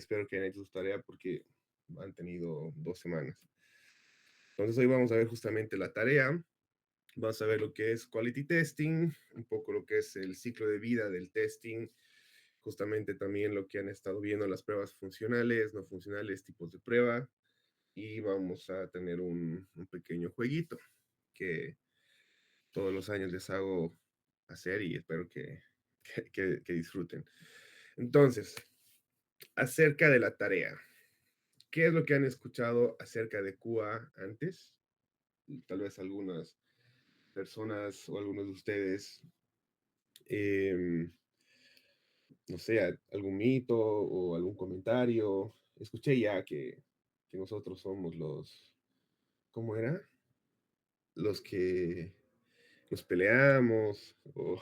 Espero que hayan hecho su tarea porque han tenido 2 semanas. Entonces hoy vamos a ver justamente la tarea, vamos a ver lo que es quality testing, un poco lo que es el ciclo de vida del testing, justamente también lo que han estado viendo las pruebas funcionales, no funcionales, tipos de prueba, y vamos a tener un pequeño jueguito que todos los años les hago hacer y espero que disfruten. Entonces, acerca de la tarea. ¿Qué es lo que han escuchado acerca de QA antes? Tal vez algunas personas o algunos de ustedes, em, no sé, algún mito o algún comentario. Escuché ya que nosotros somos los, ¿cómo era? Los que nos peleamos, o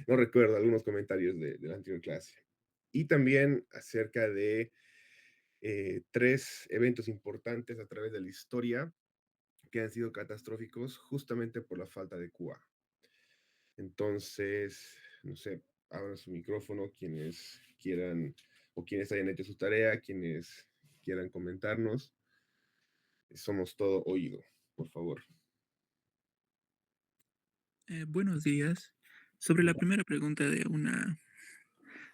no recuerdo algunos comentarios de la anterior clase. Y también acerca de 3 eventos importantes a través de la historia que han sido catastróficos justamente por la falta de QA. Entonces, no sé, abran su micrófono quienes quieran o quienes hayan hecho su tarea, quienes quieran comentarnos. Somos todo oído, por favor. Buenos días. Sobre la primera pregunta de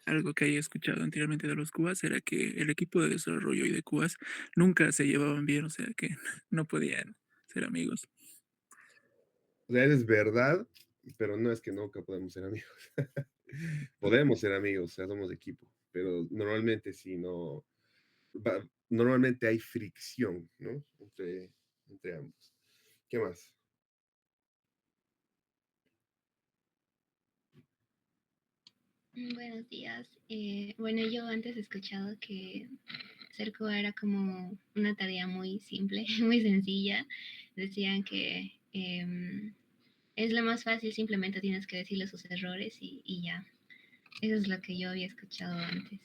algo que haya escuchado anteriormente de los Cubas, era que el equipo de desarrollo y de Cubas nunca se llevaban bien, o sea que no podían ser amigos. O sea, es verdad, pero no es que nunca podemos ser amigos. Podemos ser amigos, o sea, somos equipo, pero normalmente sí, no, normalmente hay fricción, ¿no? Entre ambos. ¿Qué más? Buenos días. Bueno, yo antes he escuchado que ser Cuba era como una tarea muy simple, muy sencilla. Decían que es lo más fácil, simplemente tienes que decirle sus errores y ya. Eso es lo que yo había escuchado antes.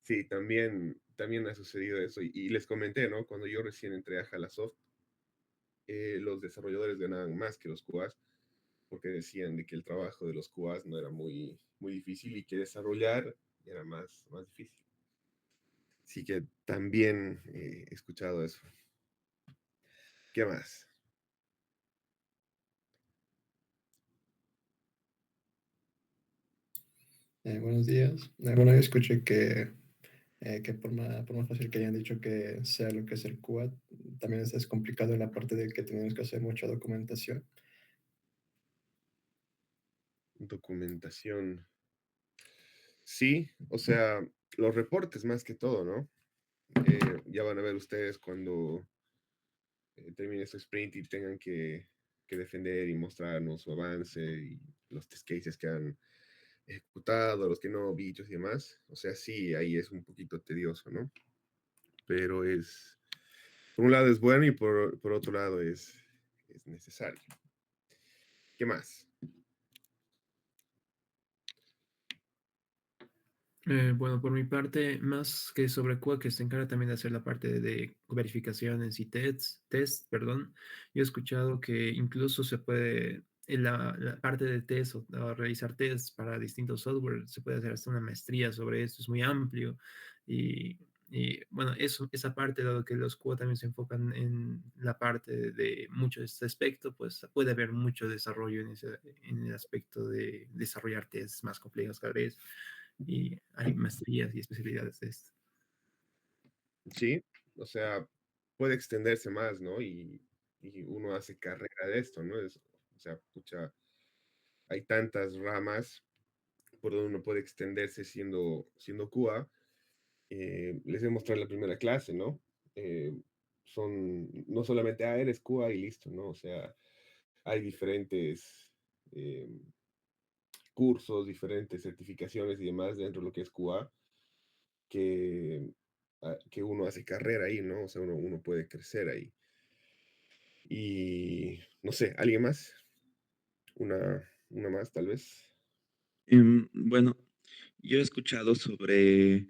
Sí, también ha sucedido eso. Y les comenté, ¿no? Cuando yo recién entré a Halasoft, los desarrolladores ganaban más que los QAs, porque decían de que el trabajo de los QAs no era muy difícil y que desarrollar era más difícil. Así que también he escuchado eso. ¿Qué más? Buenos días. Bueno, yo escuché que por más fácil que hayan dicho que sea lo que es el QA, también es complicado en la parte de que tenemos que hacer mucha documentación. Documentación. Sí, o sea, los reportes más que todo, ¿no? Ya van a ver ustedes cuando termine su sprint y tengan que defender y mostrarnos su avance y los test cases que han ejecutado, los que no, bichos y demás. O sea, sí, ahí es un poquito tedioso, ¿no? Pero por un lado es bueno y por otro lado es necesario. ¿Qué más? Bueno, por mi parte, más que sobre QA, que se encarga también de hacer la parte de verificaciones y perdón, yo he escuchado que incluso se puede, en la parte de test o realizar tests para distintos software, se puede hacer hasta una maestría sobre esto, es muy amplio bueno, esa parte, dado que los QA también se enfocan en la parte de mucho de este aspecto, pues puede haber mucho desarrollo en el aspecto de desarrollar tests más complejos cada vez y hay maestrías y especialidades de esto. Sí, o sea, puede extenderse más, ¿no? Y uno hace carrera de esto, ¿no? O sea, pucha, hay tantas ramas por donde uno puede extenderse siendo QA. Les voy a mostrar la primera clase, ¿no? Eh, no solamente, eres QA y listo, ¿no? O sea, hay diferentes cursos, diferentes certificaciones y demás dentro de lo que es QA que uno hace carrera ahí, ¿no? O sea, uno puede crecer ahí. Y no sé, ¿alguien más? Una más, tal vez. Bueno, yo he escuchado sobre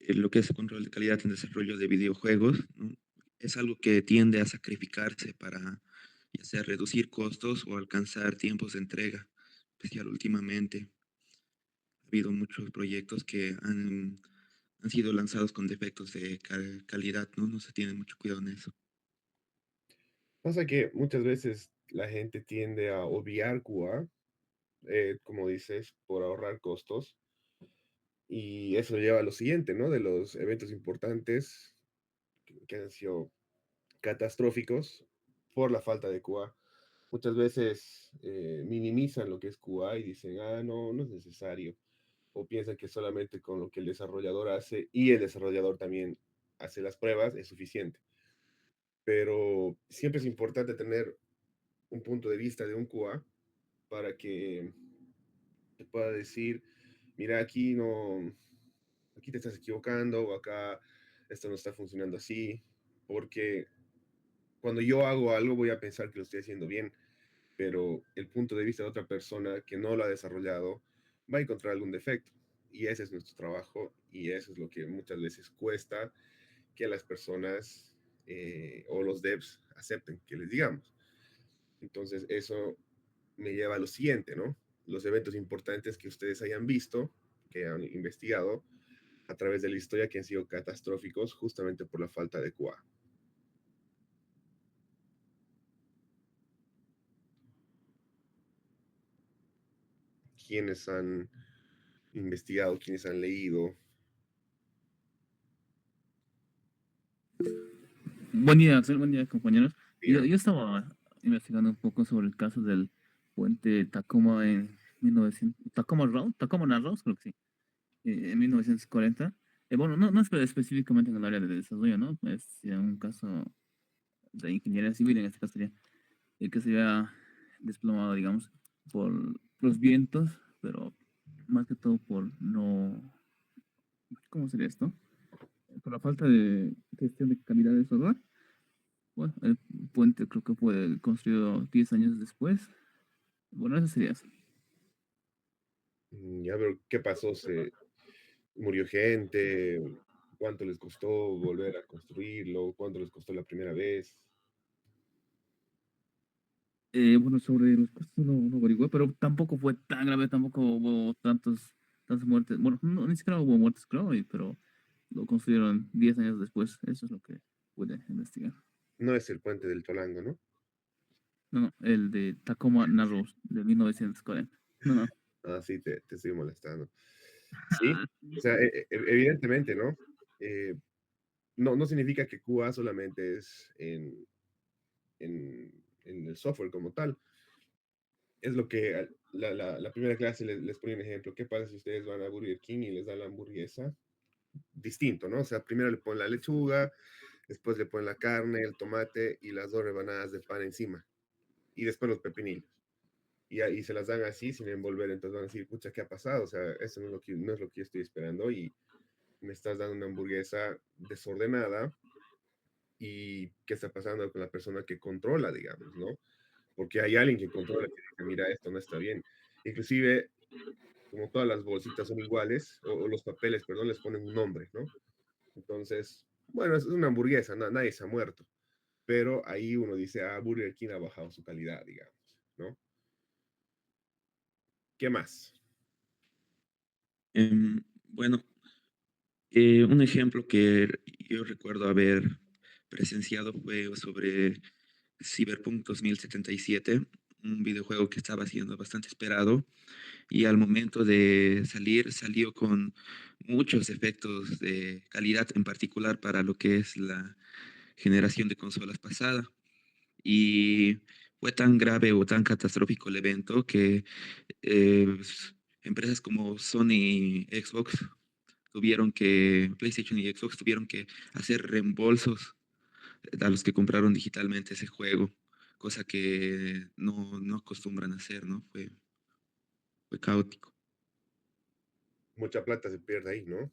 lo que es el control de calidad en desarrollo de videojuegos, ¿no? Es algo que tiende a sacrificarse para ya sea reducir costos o alcanzar tiempos de entrega, especial últimamente. Ha habido muchos proyectos que han han sido lanzados con defectos de calidad, ¿no? No se tiene mucho cuidado en eso. Pasa que muchas veces la gente tiende a obviar QA, como dices, por ahorrar costos. Y eso lleva a lo siguiente, ¿no? De los eventos importantes que han sido catastróficos por la falta de QA. Muchas veces minimizan lo que es QA y dicen, ah, no, no es necesario. O piensan que solamente con lo que el desarrollador hace y el desarrollador también hace las pruebas es suficiente. Pero siempre es importante tener un punto de vista de un QA para que te pueda decir, mira, aquí te estás equivocando o acá esto no está funcionando así, porque cuando yo hago algo voy a pensar que lo estoy haciendo bien, pero el punto de vista de otra persona que no lo ha desarrollado va a encontrar algún defecto. Y ese es nuestro trabajo y eso es lo que muchas veces cuesta que las personas o los devs acepten que les digamos. Entonces eso me lleva a lo siguiente, ¿no? Los eventos importantes que ustedes hayan visto, que han investigado a través de la historia que han sido catastróficos justamente por la falta de QA. ¿Quiénes han investigado, quienes han leído? Buen día, Axel, buen día, compañeros. Yo, Digan. yo estaba investigando un poco sobre el caso del puente Tacoma en 1900, Tacoma Road, Tacoma Narrows, creo que sí, en 1940. Bueno, no es específicamente en el área de desarrollo, ¿no? Es un caso de ingeniería civil, en este caso sería, el que se había desplomado, digamos, por los vientos, pero más que todo por no, ¿cómo sería esto? Por la falta de gestión de calidad de software. Bueno, el puente creo que fue construido 10 años después. Bueno, eso sería eso. Ya, pero ¿qué pasó? ¿Se murió gente? ¿Cuánto les costó volver a construirlo? ¿Cuánto les costó la primera vez? Bueno, sobre los costos no averigué, pero tampoco fue tan grave, tampoco hubo tantas muertes. Bueno, ni siquiera hubo muertes, creo, pero lo construyeron 10 años después. Eso es lo que pude investigar. No es el puente del Tolango, ¿no? No, el de Tacoma Narrows, de 1940. No. Ah, sí, te estoy molestando. Sí, o sea, evidentemente, ¿no? Eh, no significa que QA solamente es en el software como tal. Es lo que la primera clase les ponía un ejemplo. ¿Qué pasa si ustedes van a Burger King y les dan la hamburguesa? Distinto, ¿no? O sea, primero le ponen la lechuga, después le ponen la carne, el tomate y las dos rebanadas de pan encima. Y después los pepinillos. Y ahí se las dan así, sin envolver. Entonces van a decir, pucha, ¿qué ha pasado? O sea, eso no es lo que yo estoy esperando. Y me estás dando una hamburguesa desordenada. ¿Y qué está pasando con la persona que controla, digamos, ¿no? Porque hay alguien que controla que dice, mira, esto no está bien. Inclusive, como todas las bolsitas son iguales, o los papeles, perdón, les ponen un nombre, ¿no? Entonces, bueno, es una hamburguesa, nadie se ha muerto. Pero ahí uno dice, ah, Burger King ha bajado su calidad, digamos, ¿no? ¿Qué más? Bueno, un ejemplo que yo recuerdo haber presenciado fue sobre Cyberpunk 2077, un videojuego que estaba siendo bastante esperado y al momento de salir salió con muchos efectos de calidad, en particular para lo que es la generación de consolas pasada. Y fue tan grave o tan catastrófico el evento que empresas como Sony y Xbox PlayStation y Xbox tuvieron que hacer reembolsos a los que compraron digitalmente ese juego, cosa que no acostumbran a hacer, ¿no? Fue caótico. Mucha plata se pierde ahí, ¿no?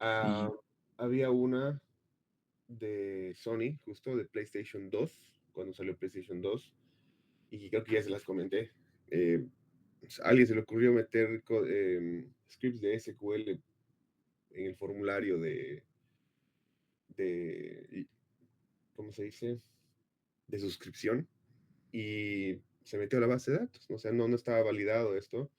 Ah, Y había una de Sony, justo de PlayStation 2, cuando salió PlayStation 2, y creo que ya se las comenté. A alguien se le ocurrió meter scripts de SQL en el formulario de, ¿cómo se dice? De suscripción y se metió a la base de datos. O sea, no estaba validado esto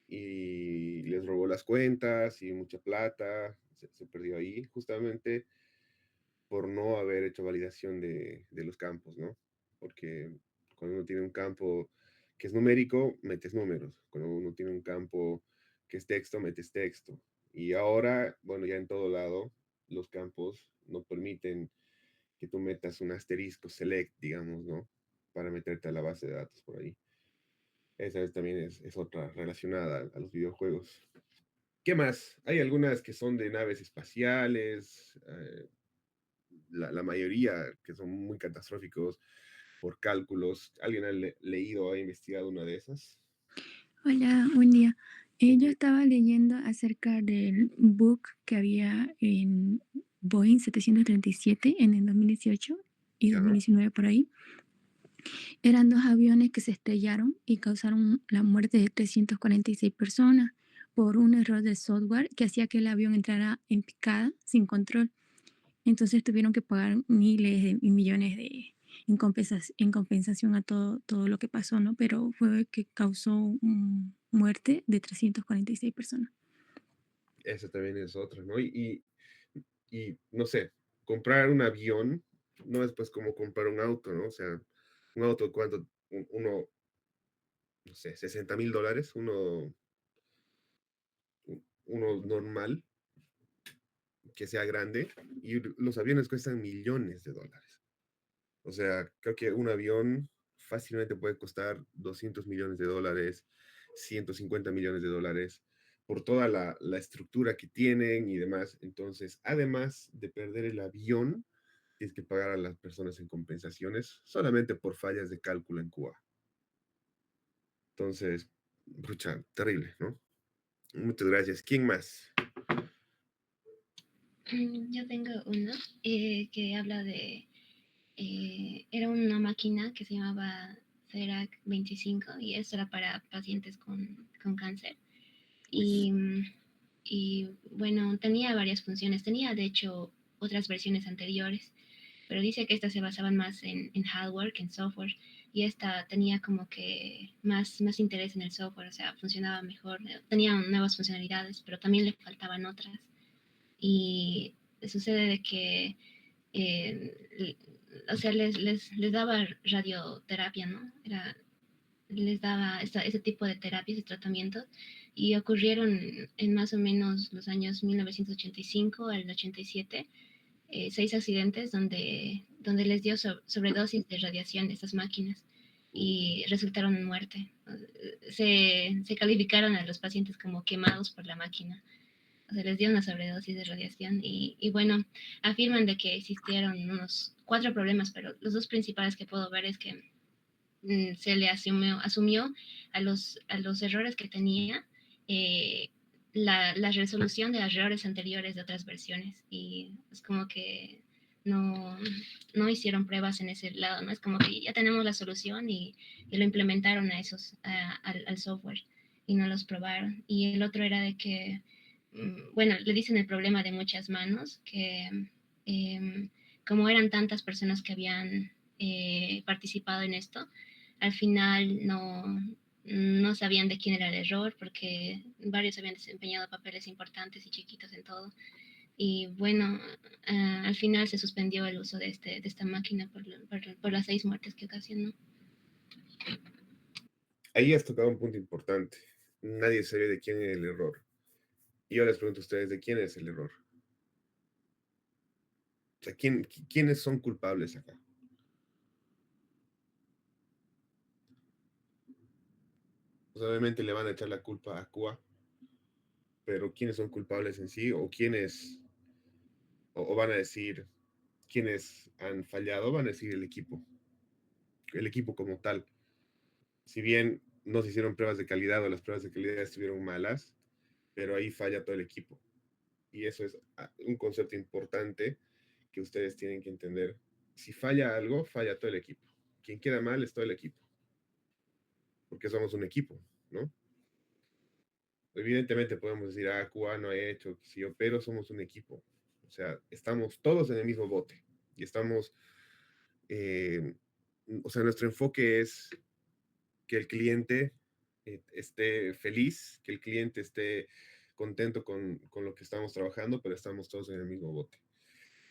y les robó las cuentas y mucha plata, se perdió ahí, justamente por no haber hecho validación de los campos, ¿no? Porque cuando uno tiene un campo que es numérico, metes números. Cuando uno tiene un campo que es texto, metes texto. Y ahora, bueno, ya en todo lado, los campos no permiten que tú metas un asterisco select, digamos, ¿no? Para meterte a la base de datos por ahí. También es otra relacionada a los videojuegos. ¿Qué más? Hay algunas que son de naves espaciales, la mayoría que son muy catastróficos por cálculos. ¿Alguien ha leído o ha investigado una de esas? Hola, buen día. Yo Ok, estaba leyendo acerca del bug que había en Boeing 737 en el 2018 y ya, 2019 por ahí. Eran dos aviones que se estrellaron y causaron la muerte de 346 personas por un error de software que hacía que el avión entrara en picada sin control. Entonces tuvieron que pagar miles y millones en compensación a todo lo que pasó, ¿no? Pero fue que causó muerte de 346 personas. esa también es otra, ¿no? Y no sé, comprar un avión no es pues como comprar un auto, ¿no? O sea, un auto, ¿cuánto? Uno, no sé, $60,000, uno normal, que sea grande, y los aviones cuestan millones de dólares. O sea, creo que un avión fácilmente puede costar $200 millones, $150 millones, por toda la estructura que tienen y demás. Entonces, además de perder el avión, tienes que pagar a las personas en compensaciones solamente por fallas de cálculo en Cuba. Entonces, pucha, terrible, ¿no? Muchas gracias. ¿Quién más? Yo tengo uno que habla de, era una máquina que se llamaba CERAC 25 y esto era para pacientes con cáncer. Uy, Y bueno, tenía varias funciones, tenía de hecho otras versiones anteriores, pero dice que estas se basaban más en hardware que en software y esta tenía como que más interés en el software, o sea, funcionaba mejor, tenía nuevas funcionalidades, pero también le faltaban otras. Y sucede de que, eh, o sea, les daba radioterapia, ¿no? Les daba ese tipo de terapias y tratamientos y ocurrieron en más o menos los años 1985 al 87 6 accidentes donde les dio sobredosis de radiación a estas máquinas y resultaron en muerte. Se calificaron a los pacientes como quemados por la máquina. O sea, les dio una sobredosis de radiación y bueno, afirman de que existieron unos 4 problemas, pero los dos principales que puedo ver es que se le asumió a los errores que tenía eh, la resolución de errores anteriores de otras versiones y es como que no, no hicieron pruebas en ese lado, ¿no? Es como que ya tenemos la solución y lo implementaron a al software y no los probaron. Y el otro era de que, bueno, le dicen el problema de muchas manos, que eh, como eran tantas personas que habían participado en esto, al final no sabían de quién era el error porque varios habían desempeñado papeles importantes y chiquitos en todo. Y bueno, al final se suspendió el uso de esta máquina por las 6 muertes que ocasionó. ahí has tocado un punto importante. Nadie sabe de quién es el error. Y yo les pregunto a ustedes, ¿de quién es el error? O sea, ¿quiénes son culpables acá? Pues obviamente le van a echar la culpa a Cuba, pero ¿quiénes son culpables en sí? O van a decir quiénes han fallado, van a decir el equipo como tal. Si bien no se hicieron pruebas de calidad o las pruebas de calidad estuvieron malas, pero ahí falla todo el equipo. Y eso es un concepto importante que ustedes tienen que entender. Si falla algo, falla todo el equipo. Quien queda mal es todo el equipo, porque somos un equipo, ¿no? Evidentemente podemos decir, Cuba no ha hecho, sí, pero somos un equipo. O sea, estamos todos en el mismo bote y estamos, o sea, nuestro enfoque es que el cliente esté feliz, que el cliente esté contento con lo que estamos trabajando, pero estamos todos en el mismo bote.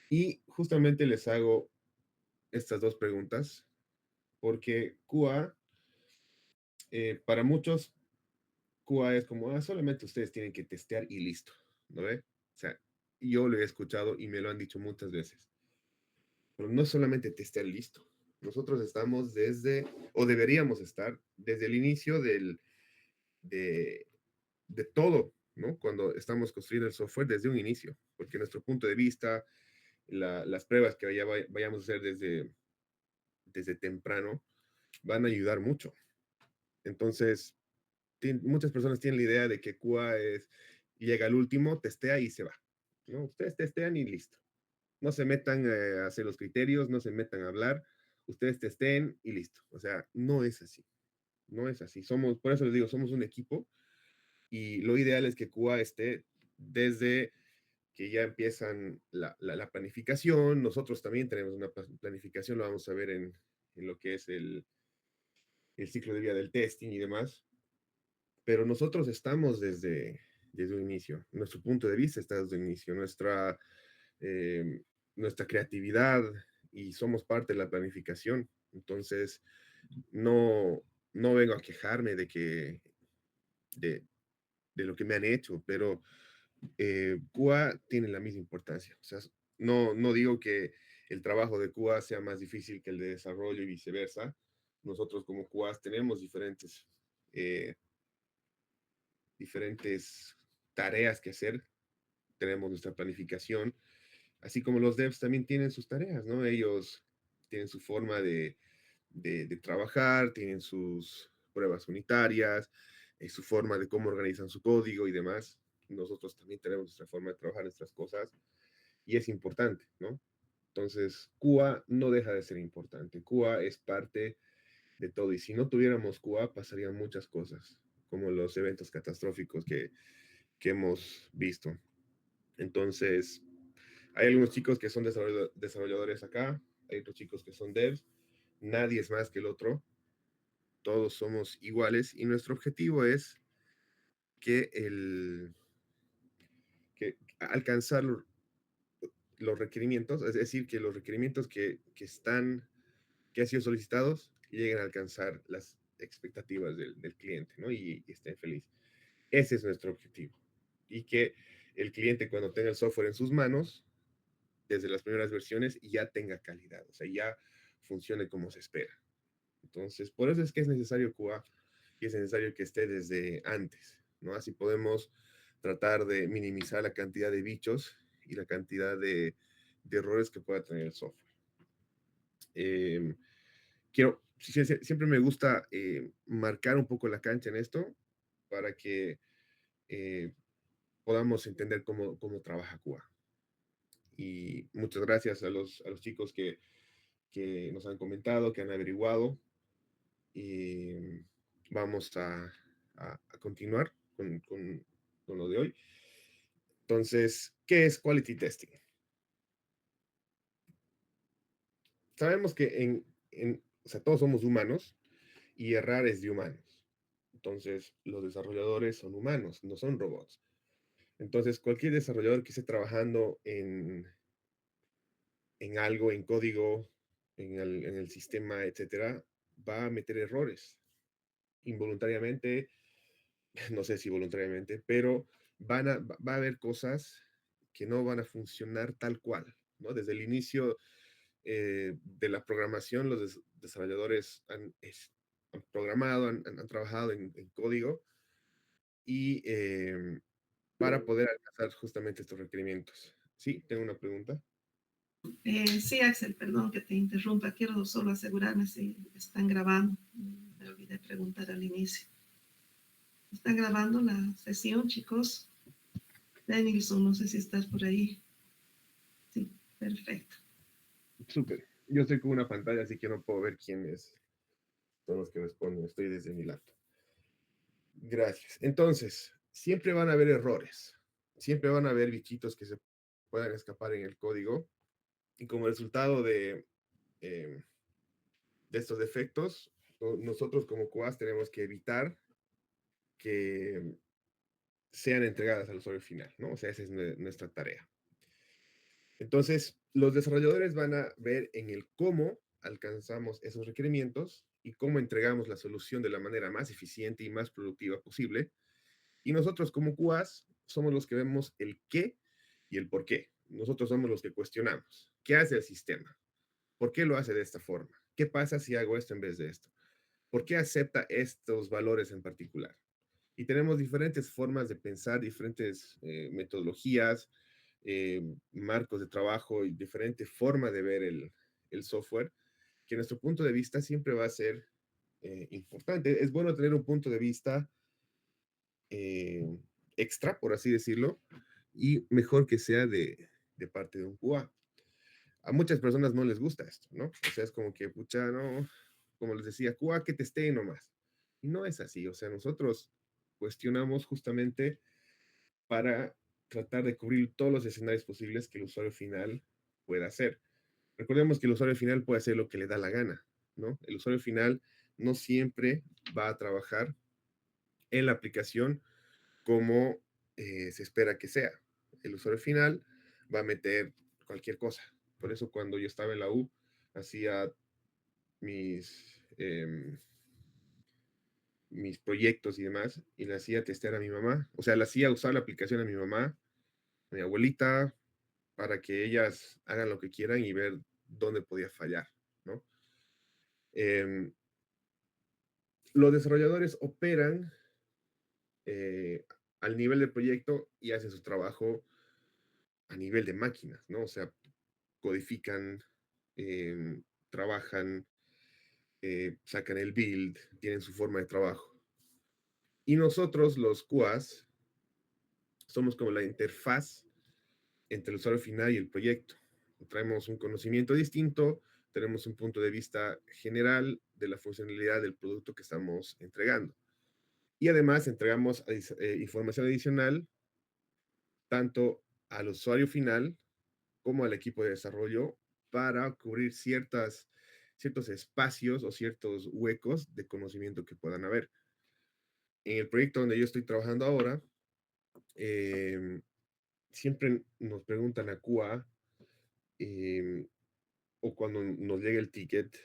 Y justamente les hago estas dos preguntas, porque QA, para muchos, QA es como, solamente ustedes tienen que testear y listo, ¿no ve? O sea, yo lo he escuchado y me lo han dicho muchas veces, pero no solamente testear y listo. Nosotros estamos desde, o deberíamos estar, desde el inicio de, de todo, ¿no? Cuando estamos construyendo el software desde un inicio, porque nuestro punto de vista, las pruebas que vayamos a hacer desde temprano van a ayudar mucho. Entonces, muchas personas tienen la idea de que QA es, llega al último, testea y se va, ¿no? Ustedes testean y listo. No se metan a hacer los criterios, no se metan a hablar, ustedes testeen y listo. O sea, no es así. No es así. Por eso les digo, somos un equipo y lo ideal es que QA esté desde que ya empiezan la planificación. Nosotros también tenemos una planificación, lo vamos a ver en lo que es el ciclo de vida del testing y demás. Pero nosotros estamos desde un inicio. Nuestro punto de vista está desde un inicio. Nuestra creatividad y somos parte de la planificación. Entonces, no, no vengo a quejarme de, de lo que me han hecho, pero QA tiene la misma importancia. O sea, no digo que el trabajo de QA sea más difícil que el de desarrollo y viceversa. Nosotros como QA tenemos diferentes tareas que hacer. Tenemos nuestra planificación, así como los devs también tienen sus tareas, ¿no? Ellos tienen su forma de trabajar, tienen sus pruebas unitarias, su forma de cómo organizan su código y demás. Nosotros también tenemos nuestra forma de trabajar nuestras cosas y es importante, ¿no? Entonces, QA no deja de ser importante. QA es parte de todo y si no tuviéramos QA pasarían muchas cosas, como los eventos catastróficos que hemos visto. Entonces, hay algunos chicos que son desarrolladores acá, hay otros chicos que son devs, nadie es más que el otro, todos somos iguales y nuestro objetivo es que, que alcanzar los requerimientos, es decir, que los requerimientos que han sido solicitados lleguen a alcanzar las expectativas del cliente, ¿no? Y estén felices. Ese es nuestro objetivo. Y que el cliente cuando tenga el software en sus manos, desde las primeras versiones, ya tenga calidad, o sea, ya funcione como se espera. Entonces, por eso es que es necesario QA y es necesario que esté desde antes, ¿no? Así podemos tratar de minimizar la cantidad de bichos y la cantidad de errores que pueda tener el software. Siempre me gusta marcar un poco la cancha en esto para que podamos entender cómo trabaja QA. Y muchas gracias a los chicos que nos han comentado, que han averiguado. Y vamos a continuar con lo de hoy. Entonces, ¿qué es quality testing? Sabemos que o sea, todos somos humanos y errar es de humanos. Entonces, los desarrolladores son humanos, no son robots. Entonces, cualquier desarrollador que esté trabajando en algo, en código, en el sistema, etcétera, va a meter errores involuntariamente, no sé si voluntariamente, pero va a haber cosas que no van a funcionar tal cual, ¿no? Desde el inicio de la programación, los desarrolladores han programado, han trabajado en código y para poder alcanzar justamente estos requerimientos. Sí, tengo una pregunta. Sí, Axel, perdón que te interrumpa. Quiero solo asegurarme si están grabando. Me olvidé preguntar al inicio. ¿Están grabando la sesión, chicos? Denilson, no sé si estás por ahí. Sí, perfecto. Súper. Yo estoy con una pantalla, así que no puedo ver quiénes son los que responden. Estoy desde mi laptop. Gracias. Entonces, siempre van a haber errores. Siempre van a haber bichitos que se puedan escapar en el código. Y como resultado de estos defectos, nosotros como QAs tenemos que evitar que sean entregadas al usuario final, ¿no? O sea, esa es nuestra tarea. Entonces, los desarrolladores van a ver en el cómo alcanzamos esos requerimientos y cómo entregamos la solución de la manera más eficiente y más productiva posible. Y nosotros como QAs somos los que vemos el qué y el por qué. Nosotros somos los que cuestionamos. ¿Qué hace el sistema? ¿Por qué lo hace de esta forma? ¿Qué pasa si hago esto en vez de esto? ¿Por qué acepta estos valores en particular? Y tenemos diferentes formas de pensar, diferentes metodologías, marcos de trabajo y diferente forma de ver el software, que nuestro punto de vista siempre va a ser importante. Es bueno tener un punto de vista eh, extra, por así decirlo, y mejor que sea de parte de un QA. A muchas personas no les gusta esto, ¿no? O sea, es como que, pucha, no, como les decía, QA que testé nomás. Y no es así, o sea, nosotros cuestionamos justamente para tratar de cubrir todos los escenarios posibles que el usuario final pueda hacer. Recordemos que el usuario final puede hacer lo que le da la gana, ¿no? El usuario final no siempre va a trabajar en la aplicación como se espera que sea. El usuario final va a meter cualquier cosa. Por eso cuando yo estaba en la U, hacía mis proyectos y demás, y le hacía testear a mi mamá. O sea, le hacía usar la aplicación a mi mamá, a mi abuelita, para que ellas hagan lo que quieran y ver dónde podía fallar, ¿no? Em, los desarrolladores operan al nivel del proyecto y hacen su trabajo a nivel de máquinas, ¿no? O sea, codifican, trabajan, sacan el build, tienen su forma de trabajo. Y nosotros, los QAs, somos como la interfaz entre el usuario final y el proyecto. Traemos un conocimiento distinto, tenemos un punto de vista general de la funcionalidad del producto que estamos entregando. Y además entregamos información adicional tanto al usuario final como al equipo de desarrollo para cubrir ciertos espacios o ciertos huecos de conocimiento que puedan haber. En el proyecto donde yo estoy trabajando ahora, siempre nos preguntan a QA o cuando nos llega el ticket,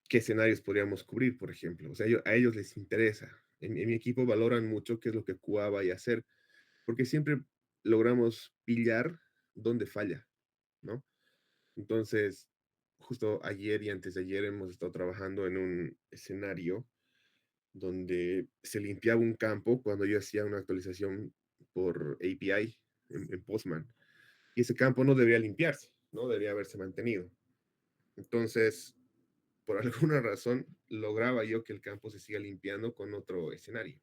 qué escenarios podríamos cubrir, por ejemplo. O sea, a ellos les interesa. En mi equipo valoran mucho qué es lo que QA vaya a hacer, porque siempre logramos pillar dónde falla, ¿no? Entonces, justo ayer y antes de ayer hemos estado trabajando en un escenario donde se limpiaba un campo cuando yo hacía una actualización por API en Postman. Y ese campo no debería limpiarse, no debería haberse mantenido. Entonces, por alguna razón, lograba yo que el campo se siga limpiando con otro escenario.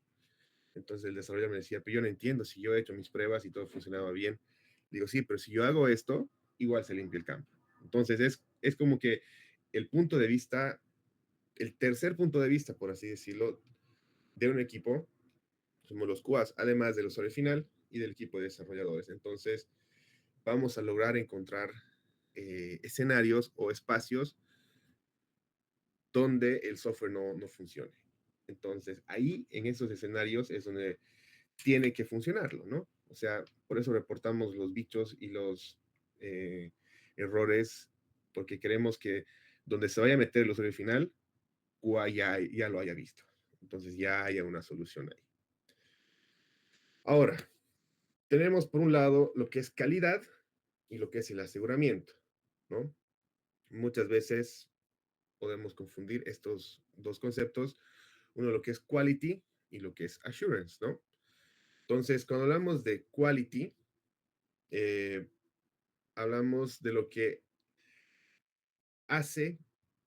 Entonces el desarrollador me decía, pero yo no entiendo, si yo he hecho mis pruebas y todo funcionaba bien. Digo, sí, pero si yo hago esto, igual se limpia el campo. Entonces es como que el punto de vista, el tercer punto de vista, por así decirlo, de un equipo, somos los QAs, además del usuario final y del equipo de desarrolladores. Entonces, vamos a lograr encontrar escenarios o espacios donde el software no funcione. Entonces, ahí, en esos escenarios, es donde tiene que funcionarlo, ¿no? O sea, por eso reportamos los bichos y los errores, porque queremos que donde se vaya a meter el usuario final, QA ya lo haya visto. Entonces ya haya una solución ahí. Ahora, tenemos por un lado lo que es calidad y lo que es el aseguramiento, ¿no? Muchas veces podemos confundir estos dos conceptos, uno lo que es quality y lo que es assurance, ¿no? Entonces, cuando hablamos de quality, hablamos de lo que hace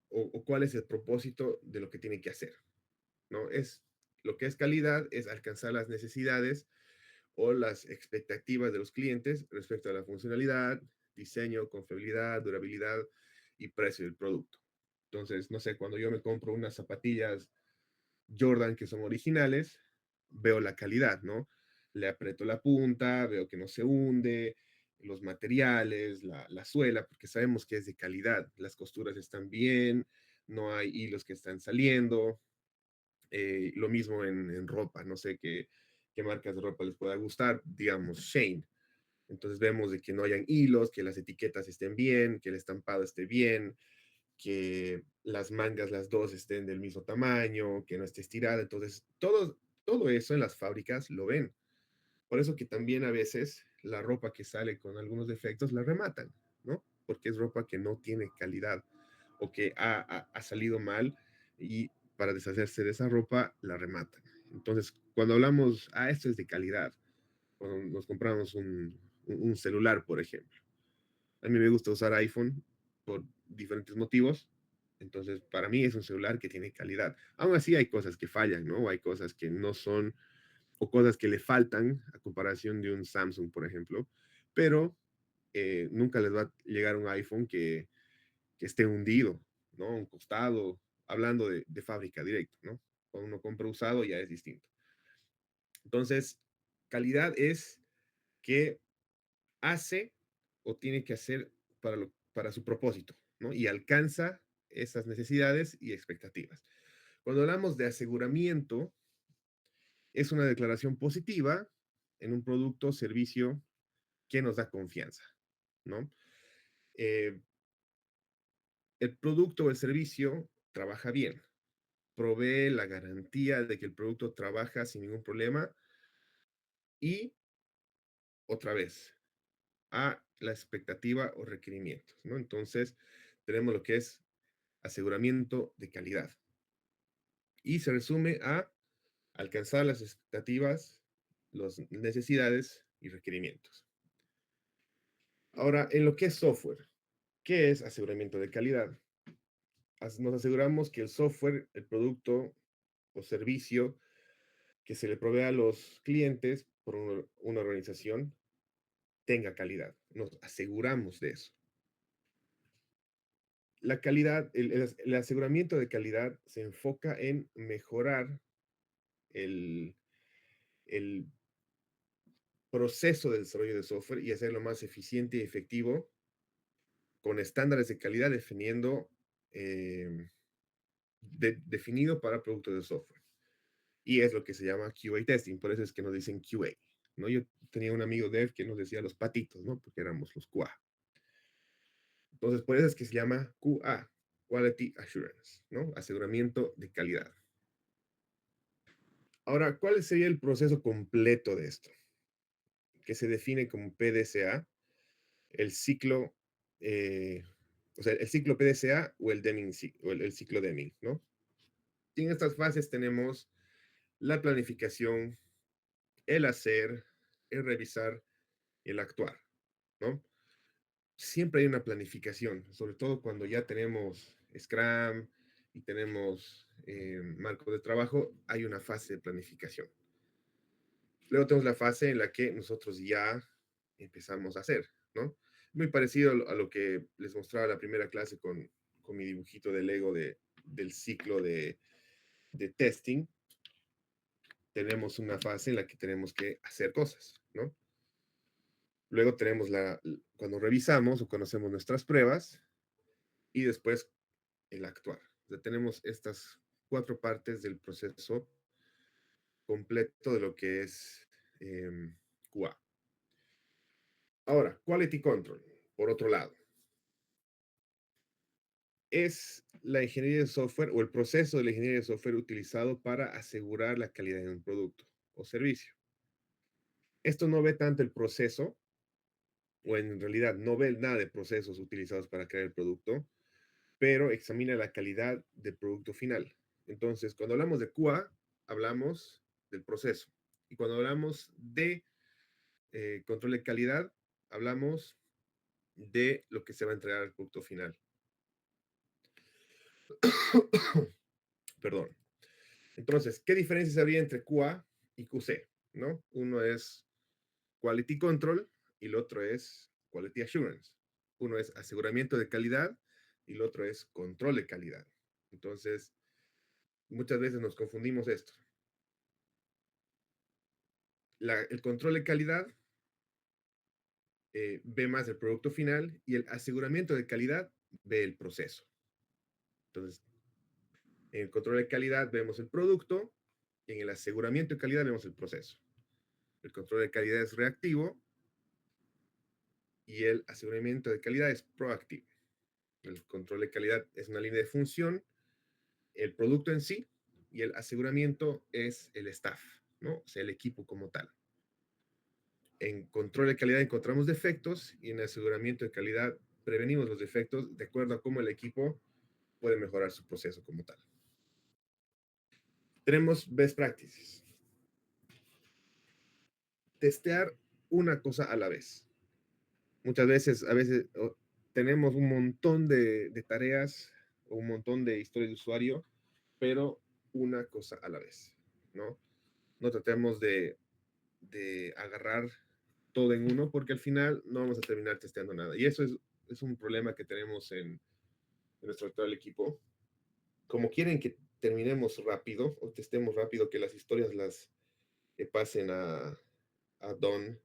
o cuál es el propósito de lo que tiene que hacer, ¿no? Es lo que es calidad, es alcanzar las necesidades o las expectativas de los clientes respecto a la funcionalidad, diseño, confiabilidad, durabilidad y precio del producto. Entonces, no sé, cuando yo me compro unas zapatillas Jordan que son originales, veo la calidad, ¿no? Le aprieto la punta, veo que no se hunde, los materiales, la suela, porque sabemos que es de calidad, las costuras están bien, no hay hilos que están saliendo, Lo mismo en ropa, no sé qué marcas de ropa les pueda gustar, digamos Shane. Entonces vemos de que no hayan hilos, que las etiquetas estén bien, que el estampado esté bien, que las mangas, las dos, estén del mismo tamaño, que no esté estirada. Entonces, todo eso en las fábricas lo ven. Por eso que también a veces la ropa que sale con algunos defectos la rematan, ¿no? Porque es ropa que no tiene calidad o que ha salido mal y para deshacerse de esa ropa la rematan. Entonces, cuando hablamos, esto es de calidad, cuando nos compramos un celular, por ejemplo. A mí me gusta usar iPhone por diferentes motivos. Entonces, para mí es un celular que tiene calidad. Aún así hay cosas que fallan, ¿no? Hay cosas que no son, o cosas que le faltan a comparación de un Samsung, por ejemplo. Pero nunca les va a llegar un iPhone que esté hundido, ¿no? Un costado, hablando de fábrica directa, ¿no? Cuando uno compra usado ya es distinto. Entonces, calidad es que hace o tiene que hacer para su propósito, ¿no? Y alcanza esas necesidades y expectativas. Cuando hablamos de aseguramiento, es una declaración positiva en un producto o servicio que nos da confianza, ¿no? Eh, el producto o el servicio trabaja bien, provee la garantía de que el producto trabaja sin ningún problema y, otra vez, a la expectativa o requerimientos, ¿no? Entonces, tenemos lo que es aseguramiento de calidad y se resume a alcanzar las expectativas, las necesidades y requerimientos. Ahora, en lo que es software, ¿qué es aseguramiento de calidad? Nos aseguramos que el software, el producto o servicio que se le provee a los clientes por una organización tenga calidad. Nos aseguramos de eso. La calidad, el aseguramiento de calidad se enfoca en mejorar el, el proceso de desarrollo de software y hacerlo más eficiente y efectivo con estándares de calidad definido para productos de software. Y es lo que se llama QA testing, por eso es que nos dicen QA, ¿no? Yo tenía un amigo dev que nos decía los patitos, ¿no? Porque éramos los QA. Entonces, por eso es que se llama QA, Quality Assurance, ¿no? Aseguramiento de calidad. Ahora, ¿cuál sería el proceso completo de esto? Que se define como PDCA, el ciclo, el ciclo PDCA o el Deming, o el ciclo Deming, ¿no? Y en estas fases tenemos la planificación, el hacer, el revisar, el actuar, ¿no? Siempre hay una planificación, sobre todo cuando ya tenemos Scrum y tenemos marco de trabajo, hay una fase de planificación. Luego tenemos la fase en la que nosotros ya empezamos a hacer, ¿no? Muy parecido a lo que les mostraba la primera clase con mi dibujito de Lego del ciclo de testing. Tenemos una fase en la que tenemos que hacer cosas, ¿no? Luego tenemos cuando revisamos o conocemos nuestras pruebas y después el actuar. O sea, tenemos estas 4 partes del proceso completo de lo que es QA. Ahora, Quality Control, por otro lado, es la ingeniería de software o el proceso de la ingeniería de software utilizado para asegurar la calidad de un producto o servicio. Esto no ve tanto el proceso, o en realidad no ve nada de procesos utilizados para crear el producto, pero examina la calidad del producto final. Entonces, cuando hablamos de QA, hablamos del proceso. Y cuando hablamos de control de calidad, hablamos de lo que se va a entregar al producto final. Perdón. Entonces, ¿qué diferencias habría entre QA y QC? ¿No? Uno es Quality Control y el otro es Quality Assurance. Uno es aseguramiento de calidad y el otro es control de calidad. Entonces, muchas veces nos confundimos esto. El control de calidad ve más el producto final y el aseguramiento de calidad ve el proceso. Entonces, En el control de calidad vemos el producto, y en el aseguramiento de calidad vemos el proceso. El control de calidad es reactivo y el aseguramiento de calidad es proactivo. El control de calidad es una línea de función, el producto en sí, y el aseguramiento es el staff, ¿no? O sea, el equipo como tal. En control de calidad encontramos defectos y en aseguramiento de calidad prevenimos los defectos de acuerdo a cómo el equipo puede mejorar su proceso como tal. Tenemos best practices. Testear una cosa a la vez. Muchas veces, tenemos un montón de tareas o un montón de historias de usuario, pero una cosa a la vez, ¿no? No tratemos de agarrar todo en uno porque al final no vamos a terminar testeando nada. Y eso es un problema que tenemos en nuestro actual equipo. Como quieren que terminemos rápido o testemos rápido, que las historias las pasen a Don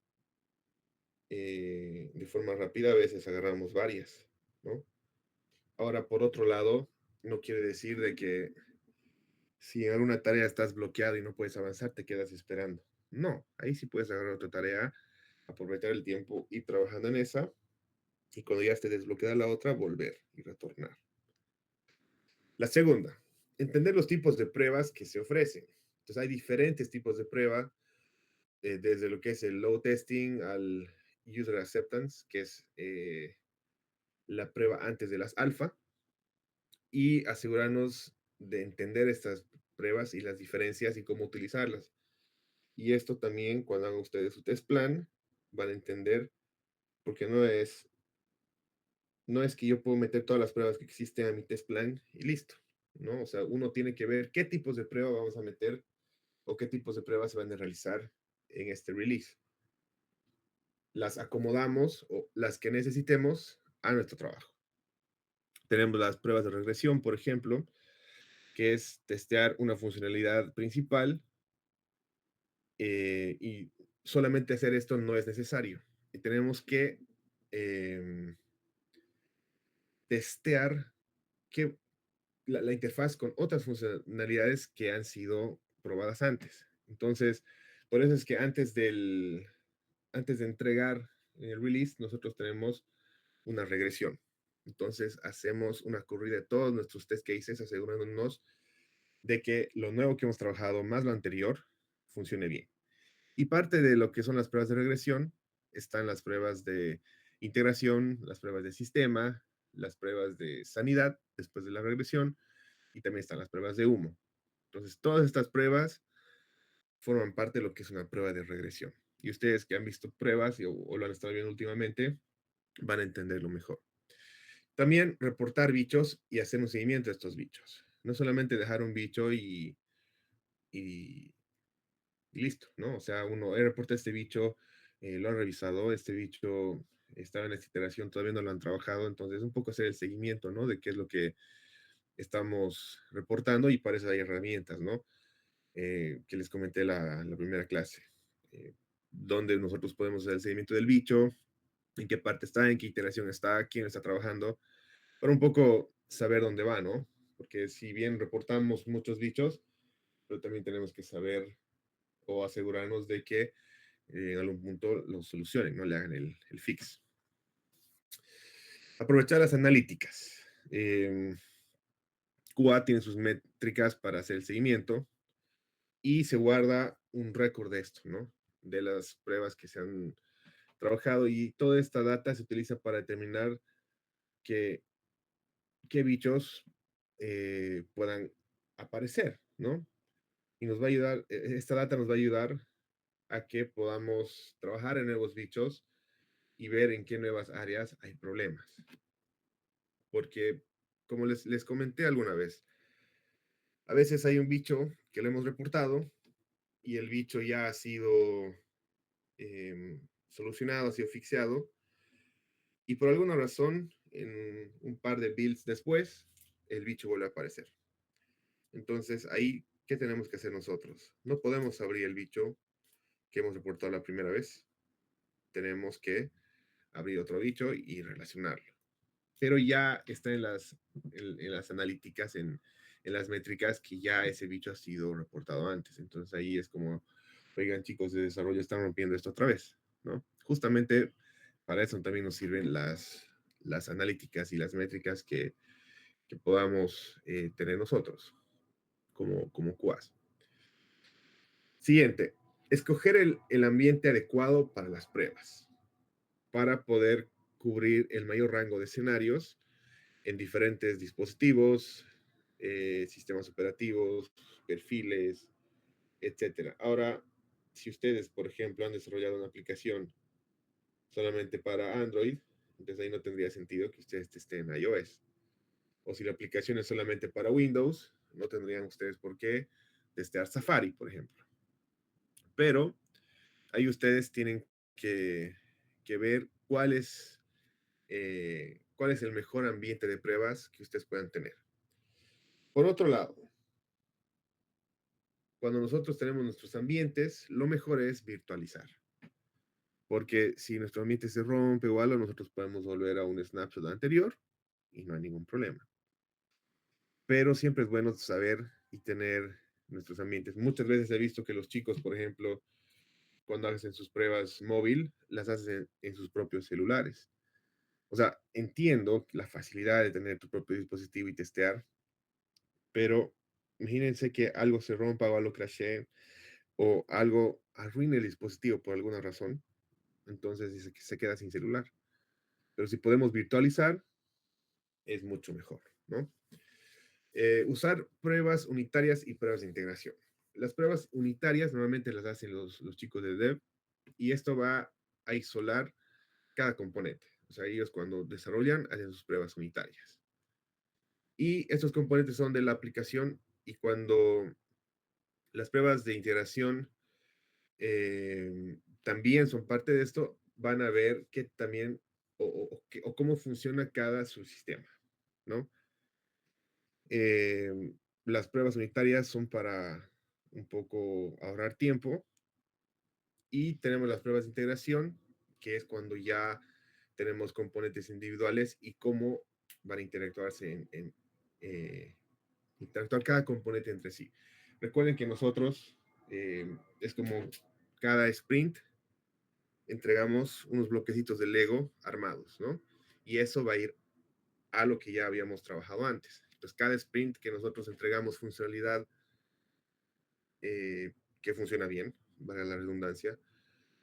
de forma rápida, a veces agarramos varias, ¿no? Ahora, por otro lado, no quiere decir de que si en alguna tarea estás bloqueado y no puedes avanzar, te quedas esperando. No, ahí sí puedes agarrar otra tarea, aprovechar el tiempo, ir trabajando en esa, y cuando ya esté desbloqueada la otra, volver y retornar. La segunda, entender los tipos de pruebas que se ofrecen. Entonces, hay diferentes tipos de prueba, desde lo que es el load testing al user acceptance, que es la prueba antes de las alfa, y asegurarnos de entender estas pruebas y las diferencias y cómo utilizarlas. Y esto también, cuando hagan ustedes su test plan, van a entender, porque no es que yo puedo meter todas las pruebas que existen a mi test plan y listo, ¿no? O sea, uno tiene que ver qué tipos de prueba vamos a meter o qué tipos de pruebas se van a realizar en este release. Las acomodamos o las que necesitemos a nuestro trabajo. Tenemos las pruebas de regresión, por ejemplo, que es testear una funcionalidad principal y solamente hacer esto no es necesario. Y tenemos que testear que la interfaz con otras funcionalidades que han sido probadas antes. Entonces, por eso es que antes de entregar el release, nosotros tenemos una regresión. Entonces, hacemos una corrida de todos nuestros test cases, asegurándonos de que lo nuevo que hemos trabajado más lo anterior funcione bien. Y parte de lo que son las pruebas de regresión están las pruebas de integración, las pruebas de sistema, las pruebas de sanidad después de la regresión y también están las pruebas de humo. Entonces, todas estas pruebas forman parte de lo que es una prueba de regresión. Y ustedes que han visto pruebas o lo han estado viendo últimamente, van a entenderlo mejor. También reportar bichos y hacer un seguimiento de estos bichos. No solamente dejar un bicho y listo, ¿no? O sea, uno reporta este bicho, lo han revisado, este bicho estaba en esta iteración, todavía no lo han trabajado, entonces un poco hacer el seguimiento, ¿no? De qué es lo que estamos reportando y para eso hay herramientas, ¿no? Que les comenté la primera clase, donde nosotros podemos hacer el seguimiento del bicho, en qué parte está, en qué iteración está, quién está trabajando, para un poco saber dónde va, ¿no? Porque si bien reportamos muchos bichos, pero también tenemos que saber o asegurarnos de que en algún punto lo solucionen, no le hagan el fix. Aprovechar las analíticas. QA tiene sus métricas para hacer el seguimiento y se guarda un récord de esto, ¿no? De las pruebas que se han trabajado y toda esta data se utiliza para determinar qué bichos puedan aparecer, ¿no? Y nos va a ayudar, esta data nos va a ayudar a que podamos trabajar en nuevos bichos y ver en qué nuevas áreas hay problemas. Porque, como les comenté alguna vez, a veces hay un bicho que lo hemos reportado y el bicho ya ha sido solucionado, ha sido fixeado, y por alguna razón, en un par de builds después, el bicho vuelve a aparecer. Entonces, ahí, ¿qué tenemos que hacer nosotros? No podemos abrir el bicho que hemos reportado la primera vez. Tenemos que abrir otro bicho y relacionarlo. Pero ya está en las analíticas, en en las métricas que ya ese bicho ha sido reportado antes. Entonces ahí es como, oigan chicos de desarrollo, están rompiendo esto otra vez, ¿no? Justamente para eso también nos sirven las analíticas y las métricas que podamos tener nosotros como QAs. Siguiente, escoger el ambiente adecuado para las pruebas, para poder cubrir el mayor rango de escenarios en diferentes dispositivos, sistemas operativos, perfiles, etcétera. Ahora, si ustedes, por ejemplo, han desarrollado una aplicación solamente para Android, entonces ahí no tendría sentido que ustedes estén en iOS. O si la aplicación es solamente para Windows, no tendrían ustedes por qué testear Safari, por ejemplo. Pero ahí ustedes tienen que ver cuál es el mejor ambiente de pruebas que ustedes puedan tener. Por otro lado, cuando nosotros tenemos nuestros ambientes, lo mejor es virtualizar. Porque si nuestro ambiente se rompe o algo, nosotros podemos volver a un snapshot anterior y no hay ningún problema. Pero siempre es bueno saber y tener nuestros ambientes. Muchas veces he visto que los chicos, por ejemplo, cuando hacen sus pruebas móvil, las hacen en sus propios celulares. O sea, entiendo la facilidad de tener tu propio dispositivo y testear, pero imagínense que algo se rompa o algo crashee o algo arruine el dispositivo por alguna razón, entonces dice que se queda sin celular. Pero si podemos virtualizar, es mucho mejor, ¿no? Usar pruebas unitarias y pruebas de integración. Las pruebas unitarias normalmente las hacen los chicos de dev y esto va a isolar cada componente. O sea, ellos cuando desarrollan hacen sus pruebas unitarias. Y estos componentes son de la aplicación y cuando las pruebas de integración también son parte de esto, van a ver que también o cómo funciona cada subsistema, ¿no? Las pruebas unitarias son para un poco ahorrar tiempo y tenemos las pruebas de integración, que es cuando ya tenemos componentes individuales y cómo van a interactuarse interactuar cada componente entre sí. Recuerden que nosotros es como cada sprint entregamos unos bloquecitos de Lego armados, ¿no? Y eso va a ir a lo que ya habíamos trabajado antes. Entonces, cada sprint que nosotros entregamos funcionalidad que funciona bien, para la redundancia,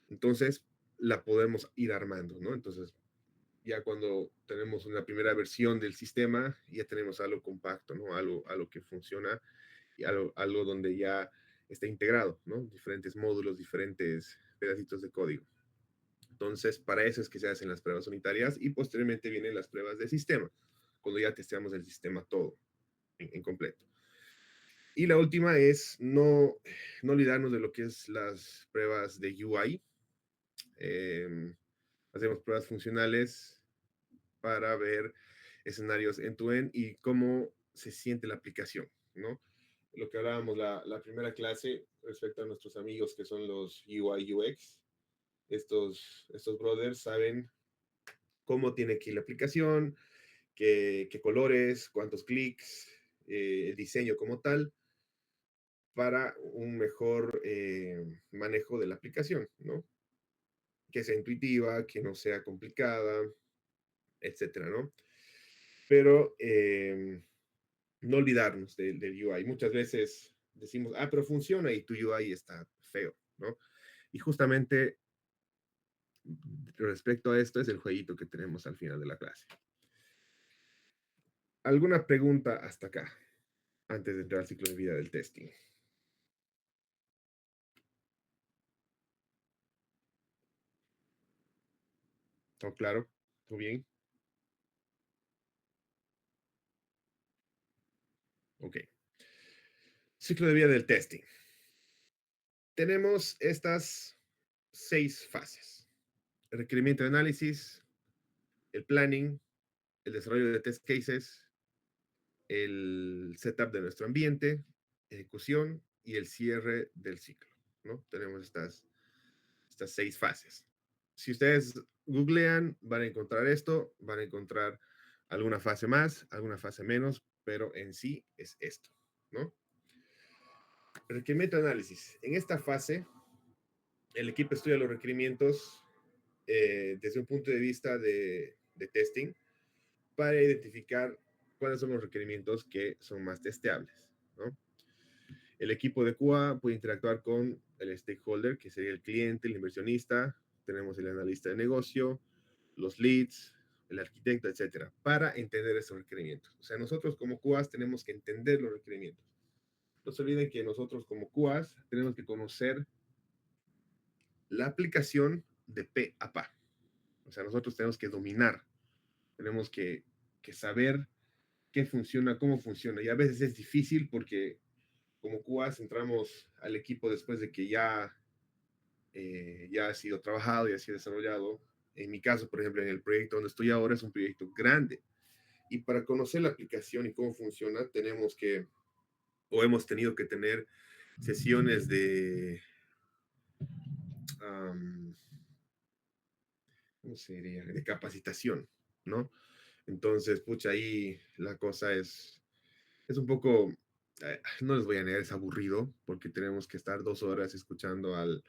entonces la podemos ir armando, ¿no? Entonces, ya cuando tenemos una primera versión del sistema, ya tenemos algo compacto, ¿no? Algo que funciona y algo donde ya está integrado, ¿no? Diferentes módulos, diferentes pedacitos de código. Entonces, para eso es que se hacen las pruebas unitarias y posteriormente vienen las pruebas de sistema, cuando ya testeamos el sistema todo en completo. Y la última es no olvidarnos de lo que es las pruebas de UI. Hacemos pruebas funcionales para ver escenarios end-to-end y cómo se siente la aplicación, ¿no? Lo que hablábamos la primera clase respecto a nuestros amigos que son los UI UX. Estos brothers saben cómo tiene que ir la aplicación, qué colores, cuántos clics, el diseño como tal, para un mejor manejo de la aplicación, ¿no? Que sea intuitiva, que no sea complicada, etcétera, ¿no? Pero no olvidarnos del UI. Muchas veces decimos, pero funciona y tu UI está feo, ¿no? Y justamente respecto a esto es el jueguito que tenemos al final de la clase. ¿Alguna pregunta hasta acá, antes de entrar al ciclo de vida del testing? ¿Todo claro? ¿Todo bien? Ok. Ciclo de vida del testing. Tenemos estas 6 fases. El requerimiento de análisis, el planning, el desarrollo de test cases, el setup de nuestro ambiente, ejecución y el cierre del ciclo, ¿no? Tenemos estas 6 fases. Si ustedes googlean, van a encontrar esto, van a encontrar alguna fase más, alguna fase menos, pero en sí es esto, ¿no? Requerimiento de análisis. En esta fase, el equipo estudia los requerimientos desde un punto de vista de testing para identificar cuáles son los requerimientos que son más testeables, ¿no? El equipo de QA puede interactuar con el stakeholder, que sería el cliente, el inversionista, tenemos el analista de negocio, los leads, el arquitecto, etcétera, para entender esos requerimientos. O sea, nosotros como QAs tenemos que entender los requerimientos. No se olviden que nosotros como QAs tenemos que conocer la aplicación de P a Pa. O sea, nosotros tenemos que dominar, tenemos que saber qué funciona, cómo funciona. Y a veces es difícil porque como QAs entramos al equipo después de que ya ha sido trabajado, ya ha sido desarrollado. En mi caso, por ejemplo, en el proyecto donde estoy ahora es un proyecto grande. Y para conocer la aplicación y cómo funciona, tenemos que, o hemos tenido que tener sesiones de, ¿cómo se diría? De capacitación, ¿no? Entonces, pucha, ahí la cosa es un poco, no les voy a negar, es aburrido, porque tenemos que estar 2 horas escuchando al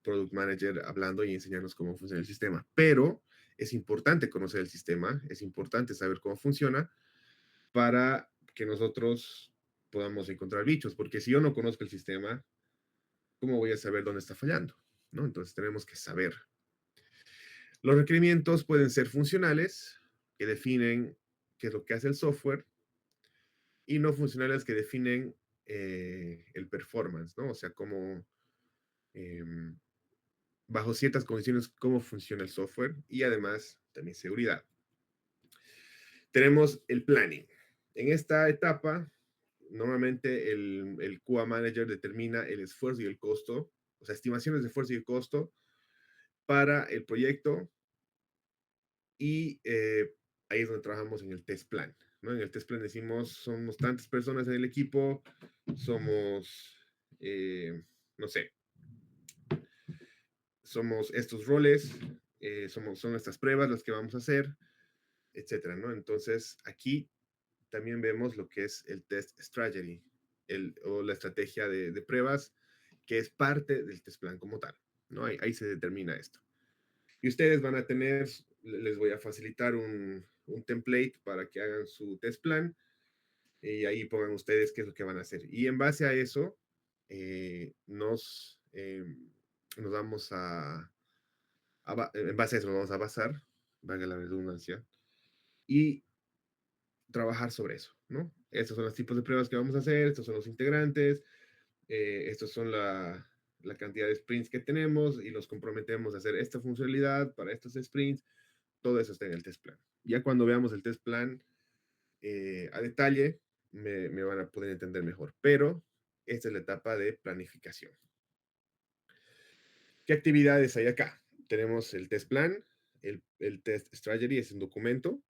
product manager hablando y enseñarnos cómo funciona el sistema. Pero es importante conocer el sistema, es importante saber cómo funciona para que nosotros podamos encontrar bichos, porque si yo no conozco el sistema, ¿cómo voy a saber dónde está fallando? ¿No? Entonces tenemos que saber. Los requerimientos pueden ser funcionales, que definen qué es lo que hace el software, y no funcionales que definen el performance, ¿no? O sea, cómo, bajo ciertas condiciones, cómo funciona el software y además también seguridad. Tenemos el planning. En esta etapa, normalmente el QA Manager determina el esfuerzo y el costo, o sea, estimaciones de esfuerzo y el costo para el proyecto y ahí es donde trabajamos en el test plan, ¿no? En el test plan decimos, somos tantas personas en el equipo, somos, no sé, somos estos roles, son estas pruebas las que vamos a hacer, etcétera, ¿no? Entonces, aquí también vemos lo que es el test strategy, o la estrategia de pruebas, que es parte del test plan como tal, ¿no? Ahí se determina esto. Y ustedes van a tener, les voy a facilitar un template para que hagan su test plan y ahí pongan ustedes qué es lo que van a hacer. Y en base a eso, nos vamos en base a eso nos vamos a basar, valga la redundancia, y trabajar sobre eso, ¿no? Estos son los tipos de pruebas que vamos a hacer, estos son los integrantes, estos son la cantidad de sprints que tenemos y los comprometemos a hacer esta funcionalidad para estos sprints. Todo eso está en el test plan. Ya cuando veamos el test plan a detalle, me van a poder entender mejor. Pero esta es la etapa de planificación. ¿Qué actividades hay acá? Tenemos el test plan, el test strategy es un documento.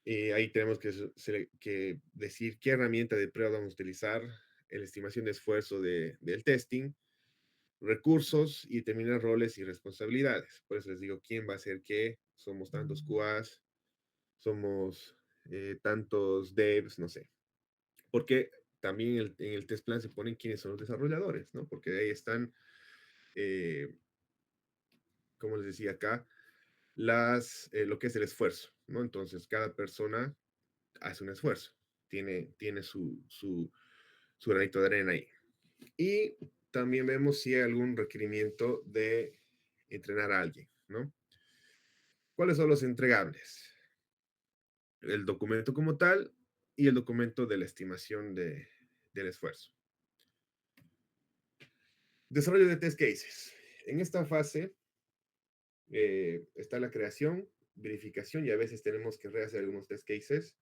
Ahí tenemos que decir qué herramienta de prueba vamos a utilizar, la estimación de esfuerzo del testing, recursos y determinar roles y responsabilidades. Por eso les digo quién va a hacer qué. Somos tantos QAs, somos tantos devs, no sé. Porque también en el test plan se ponen quiénes son los desarrolladores, ¿no? Porque ahí están, como les decía acá, lo que es el esfuerzo, ¿no? Entonces, cada persona hace un esfuerzo, tiene su granito de arena ahí. Y también vemos si hay algún requerimiento de entrenar a alguien, ¿no? ¿Cuáles son los entregables? El documento como tal y el documento de la estimación del esfuerzo. Desarrollo de test cases. En esta fase está la creación, verificación y a veces tenemos que rehacer algunos test cases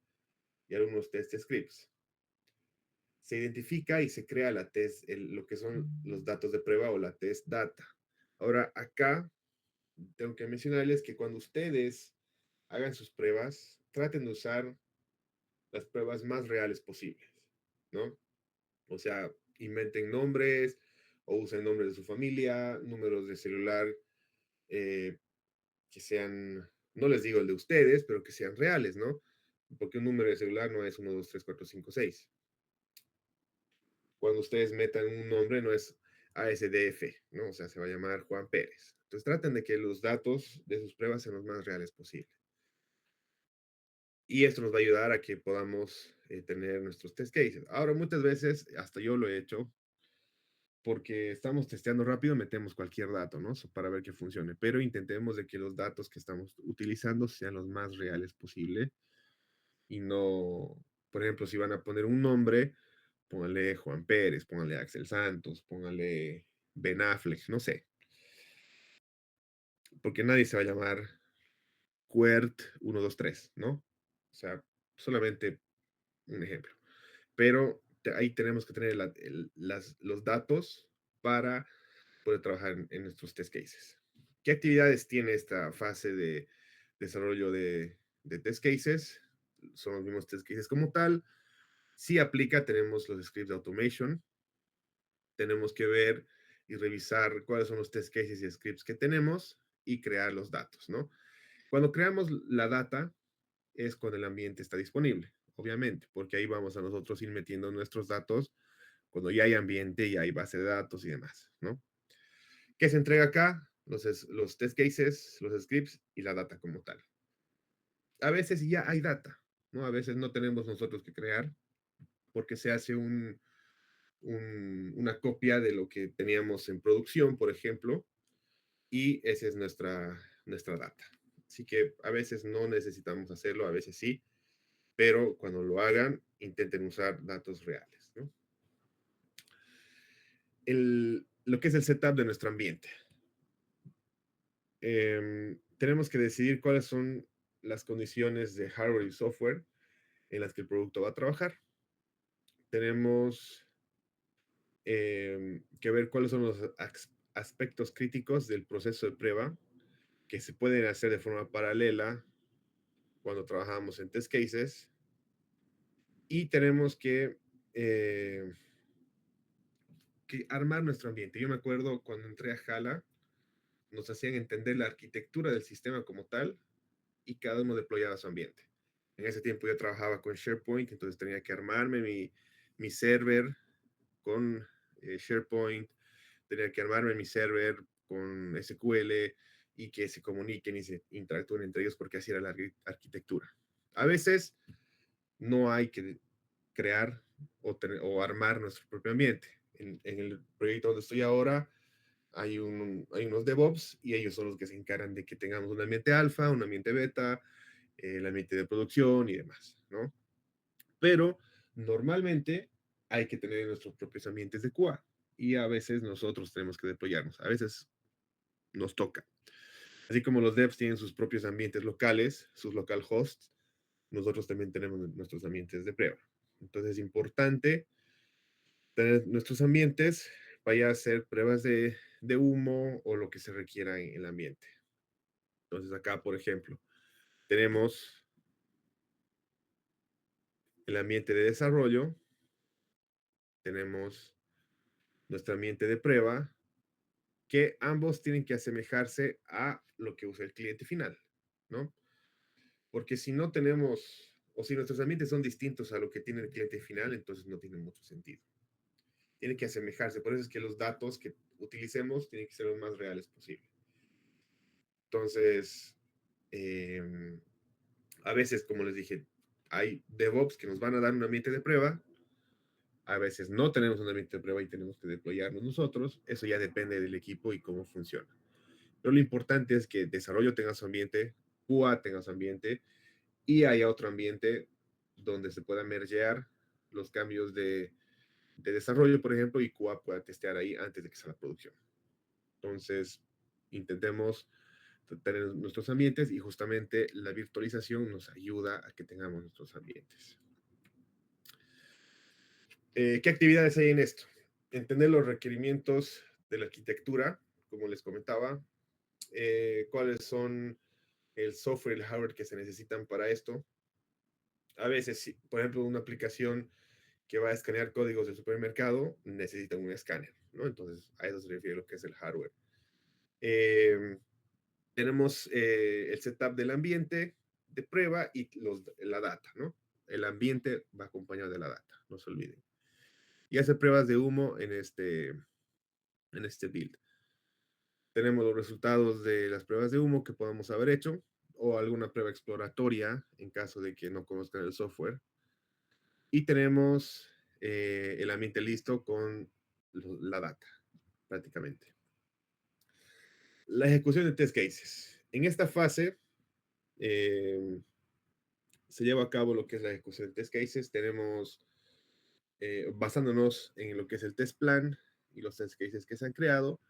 y algunos test scripts. Se identifica y se crea lo que son los datos de prueba o la test data. Ahora, acá tengo que mencionarles que cuando ustedes hagan sus pruebas, traten de usar las pruebas más reales posibles, ¿no? O sea, inventen nombres o usen nombres de su familia, números de celular que sean, no les digo el de ustedes, pero que sean reales, ¿no? porque un número de celular no es 1, 2, 3, 4, 5, 6. Cuando ustedes metan un nombre no es ASDF, ¿no? O sea, se va a llamar Juan Pérez. Entonces traten de que los datos de sus pruebas sean los más reales posible. Y esto nos va a ayudar a que podamos tener nuestros test cases. Ahora, muchas veces, hasta yo lo he hecho, porque estamos testeando rápido, metemos cualquier dato, ¿no? Para ver que funcione. Pero intentemos de que los datos que estamos utilizando sean los más reales posible y no, por ejemplo, si van a poner un nombre, pónganle Juan Pérez, pónganle Axel Santos, pónganle Ben Affleck, no sé. Porque nadie se va a llamar Quert 123, ¿no? O sea, solamente un ejemplo. Pero ahí tenemos que tener los datos para poder trabajar en nuestros test cases. ¿Qué actividades tiene esta fase de desarrollo de test cases? Son los mismos test cases como tal. Si aplica, tenemos los scripts de automation. Tenemos que ver y revisar cuáles son los test cases y scripts que tenemos y crear los datos, ¿no? Cuando creamos la data es cuando el ambiente está disponible, obviamente, porque ahí vamos a nosotros ir metiendo nuestros datos cuando ya hay ambiente y hay base de datos y demás, ¿no? ¿Qué se entrega acá? Los test cases, los scripts y la data como tal. A veces ya hay data, ¿no? A veces no tenemos nosotros que crear porque se hace una copia de lo que teníamos en producción, por ejemplo, y esa es nuestra data. Así que a veces no necesitamos hacerlo, a veces sí, pero cuando lo hagan, intenten usar datos reales, ¿no? Lo que es el setup de nuestro ambiente. Tenemos que decidir cuáles son las condiciones de hardware y software en las que el producto va a trabajar. Tenemos que ver cuáles son los aspectos críticos del proceso de prueba que se pueden hacer de forma paralela cuando trabajamos en test cases. Y tenemos que armar nuestro ambiente. Yo me acuerdo cuando entré a Jala, nos hacían entender la arquitectura del sistema como tal y cada uno deployaba su ambiente. En ese tiempo yo trabajaba con SharePoint, entonces tenía que armarme mi server con SharePoint, tenía que armarme mi server con SQL y que se comuniquen y se interactúen entre ellos porque así era la arquitectura. A veces no hay que crear o armar nuestro propio ambiente. En el proyecto donde estoy ahora hay unos DevOps y ellos son los que se encargan de que tengamos un ambiente alfa, un ambiente beta, el ambiente de producción y demás, ¿no? Pero normalmente hay que tener nuestros propios ambientes de QA y a veces nosotros tenemos que deployarnos, a veces nos toca. Así como los devs tienen sus propios ambientes locales, sus local hosts, nosotros también tenemos nuestros ambientes de prueba. Entonces es importante tener nuestros ambientes para a hacer pruebas de humo o lo que se requiera en el ambiente. Entonces acá, por ejemplo, tenemos el ambiente de desarrollo, tenemos nuestro ambiente de prueba, que ambos tienen que asemejarse a lo que usa el cliente final, ¿no? Porque si no tenemos, o si nuestros ambientes son distintos a lo que tiene el cliente final, entonces no tiene mucho sentido. Tienen que asemejarse, por eso es que los datos que utilicemos tienen que ser los más reales posible. Entonces, a veces, como les dije, hay DevOps que nos van a dar un ambiente de prueba, a veces no tenemos un ambiente de prueba y tenemos que deployarnos nosotros, eso ya depende del equipo y cómo funciona. Pero lo importante es que desarrollo tenga su ambiente, QA tenga su ambiente y haya otro ambiente donde se pueda mergear los cambios de desarrollo, por ejemplo, y QA pueda testear ahí antes de que sea la producción. Entonces, intentemos tener nuestros ambientes y justamente la virtualización nos ayuda a que tengamos nuestros ambientes. ¿Qué actividades hay en esto? Entender los requerimientos de la arquitectura, como les comentaba, cuáles son el software y el hardware que se necesitan para esto. A veces, por ejemplo, una aplicación que va a escanear códigos del supermercado necesita un escáner, ¿no? Entonces, a eso se refiere lo que es el hardware. Tenemos el setup del ambiente, de prueba y la data, ¿no? El ambiente va acompañado de la data, no se olviden. Y hacer pruebas de humo en este build. Tenemos los resultados de las pruebas de humo que podamos haber hecho o alguna prueba exploratoria en caso de que no conozcan el software. Y tenemos el ambiente listo con la data, prácticamente. La ejecución de test cases. En esta fase se lleva a cabo lo que es la ejecución de test cases. Tenemos, basándonos en lo que es el test plan y los test cases que se han creado,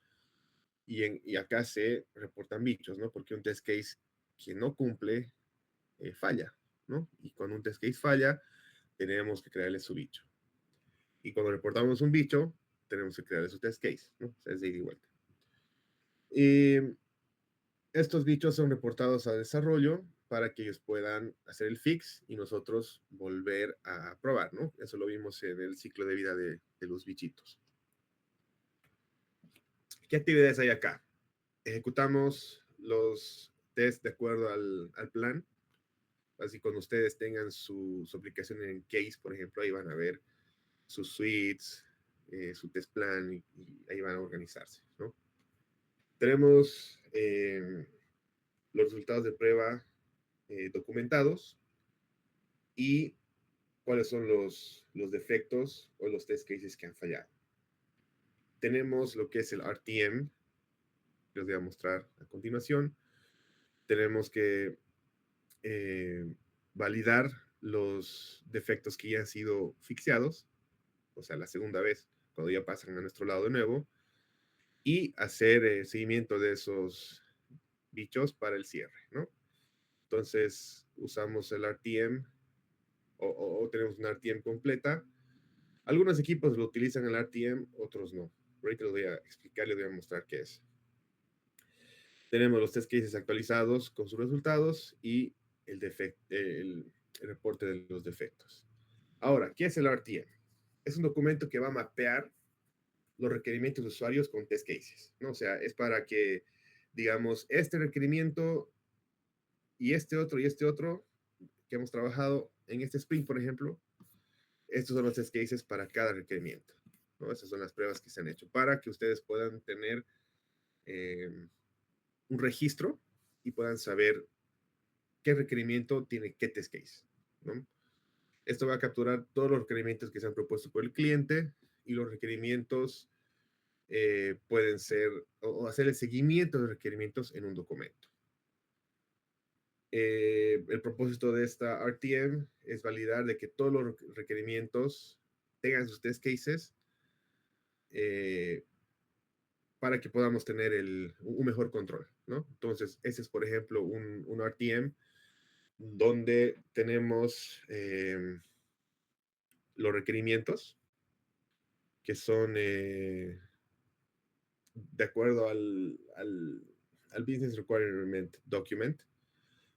y acá se reportan bichos, ¿no? Porque un test case que no cumple falla, ¿no? Y cuando un test case falla, tenemos que crearle su bicho. Y cuando reportamos un bicho, tenemos que crearle su test case, ¿no? O sea, es de ida y vuelta. Y estos bichos son reportados a desarrollo para que ellos puedan hacer el fix y nosotros volver a probar, ¿no? Eso lo vimos en el ciclo de vida de los bichitos. ¿Qué actividades hay acá? Ejecutamos los tests de acuerdo al plan. Así cuando ustedes tengan su aplicación en Case, por ejemplo, ahí van a ver sus suites, su test plan y ahí van a organizarse, ¿no? Tenemos los resultados de prueba documentados y cuáles son los defectos o los test cases que han fallado. Tenemos lo que es el RTM, que les voy a mostrar a continuación. Tenemos que validar los defectos que ya han sido fixeados, o sea, la segunda vez, cuando ya pasan a nuestro lado de nuevo, y hacer seguimiento de esos bichos para el cierre, ¿no? Entonces, usamos el RTM o tenemos una RTM completa. Algunos equipos lo utilizan el RTM, otros no. Ahorita les voy a explicar, les voy a mostrar qué es. Tenemos los test cases actualizados con sus resultados y el reporte de los defectos. Ahora, ¿qué es el RTM? Es un documento que va a mapear los requerimientos de usuarios con test cases, ¿no? O sea, es para que, digamos, este requerimiento y este otro que hemos trabajado en este sprint, por ejemplo, estos son los test cases para cada requerimiento, ¿no? Esas son las pruebas que se han hecho para que ustedes puedan tener un registro y puedan saber qué requerimiento tiene qué test case, ¿no? Esto va a capturar todos los requerimientos que se han propuesto por el cliente y los requerimientos pueden ser o hacer el seguimiento de requerimientos en un documento. El propósito de esta RTM es validar de que todos los requerimientos tengan sus test cases para que podamos tener un mejor control, ¿no? Entonces, ese es, por ejemplo, un RTM donde tenemos los requerimientos que son de acuerdo al Business Requirement Document,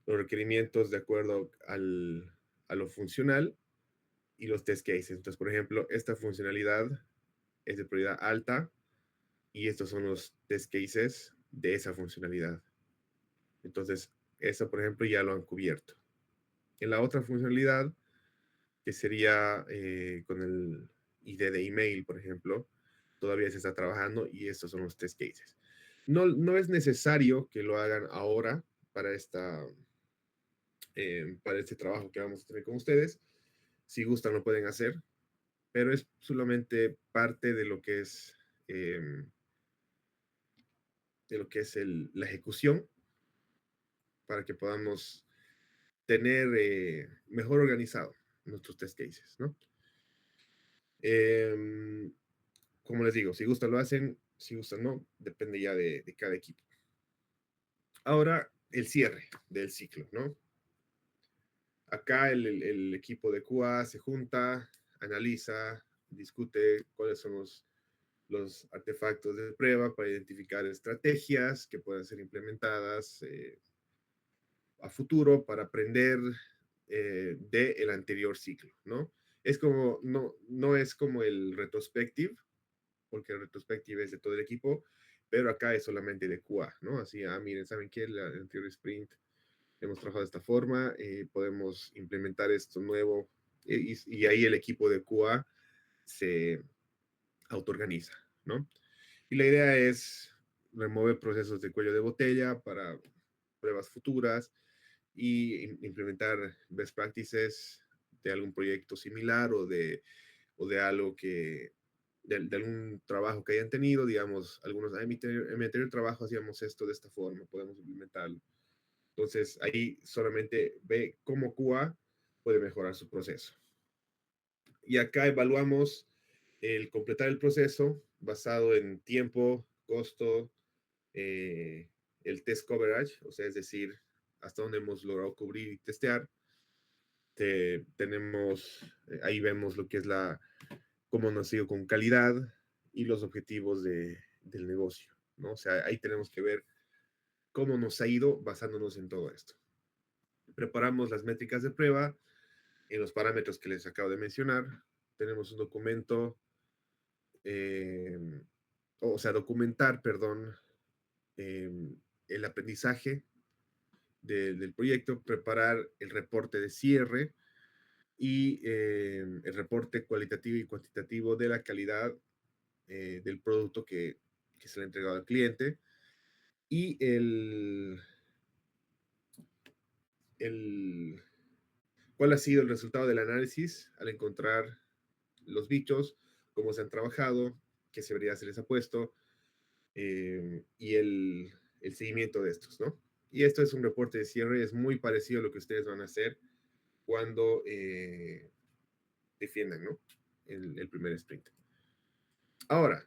los requerimientos de acuerdo a lo funcional y los test cases. Entonces, por ejemplo, esta funcionalidad es de prioridad alta y estos son los test cases de esa funcionalidad. Entonces, eso, por ejemplo, ya lo han cubierto. En la otra funcionalidad, que sería con el ID de email, por ejemplo, todavía se está trabajando y estos son los test cases. No es necesario que lo hagan ahora para este trabajo que vamos a tener con ustedes. Si gustan, lo pueden hacer, pero es solamente parte de lo que es la ejecución para que podamos tener mejor organizado nuestros test cases, ¿no? Como les digo, si gustan lo hacen, si gustan no, depende ya de cada equipo. Ahora, el cierre del ciclo, ¿no? Acá el equipo de QA se junta, analiza, discute cuáles son los artefactos de prueba para identificar estrategias que puedan ser implementadas a futuro para aprender del anterior ciclo, ¿no? Es como, no es como el retrospective, porque el retrospective es de todo el equipo, pero acá es solamente de QA, ¿no? Así, miren, ¿saben qué? El anterior sprint hemos trabajado de esta forma, podemos implementar esto nuevo y ahí el equipo de QA se autoorganiza, ¿no? Y la idea es remover procesos de cuello de botella para pruebas futuras y implementar best practices de algún proyecto similar o de algo que, de algún trabajo que hayan tenido, digamos, algunos, en mi anterior trabajo hacíamos esto de esta forma, podemos implementarlo. Entonces, ahí solamente ve cómo QA puede mejorar su proceso. Y acá evaluamos el completar el proceso basado en tiempo, costo, el test coverage, o sea, es decir, hasta dónde hemos logrado cubrir y testear. Tenemos, ahí vemos lo que es cómo nos ha ido con calidad y los objetivos del negocio, ¿no? O sea, ahí tenemos que ver cómo nos ha ido basándonos en todo esto. Preparamos las métricas de prueba en los parámetros que les acabo de mencionar. Tenemos un documento, o sea, documentar, perdón, el aprendizaje del proyecto, preparar el reporte de cierre y el reporte cualitativo y cuantitativo de la calidad del producto que se le ha entregado al cliente y cuál ha sido el resultado del análisis al encontrar los bichos, cómo se han trabajado, qué severidad se les ha puesto y el seguimiento de estos, ¿no? Y esto es un reporte de cierre, es muy parecido a lo que ustedes van a hacer cuando defiendan, ¿no? El primer sprint. Ahora,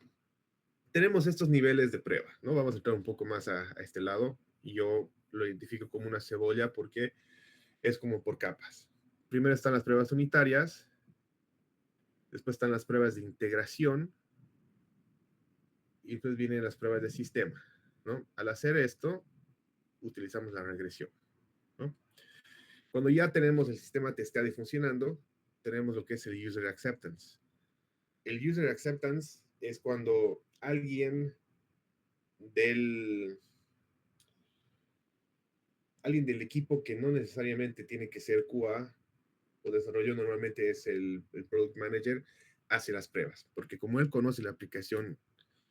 tenemos estos niveles de prueba, ¿no? Vamos a entrar un poco más a este lado y yo lo identifico como una cebolla porque es como por capas. Primero están las pruebas unitarias, después están las pruebas de integración y después vienen las pruebas de sistema, ¿no? Al hacer esto, utilizamos la regresión, ¿no? Cuando ya tenemos el sistema testeado y funcionando, tenemos lo que es el user acceptance. El user acceptance es cuando alguien del equipo que no necesariamente tiene que ser QA o desarrollo, normalmente es el product manager, hace las pruebas, porque como él conoce la aplicación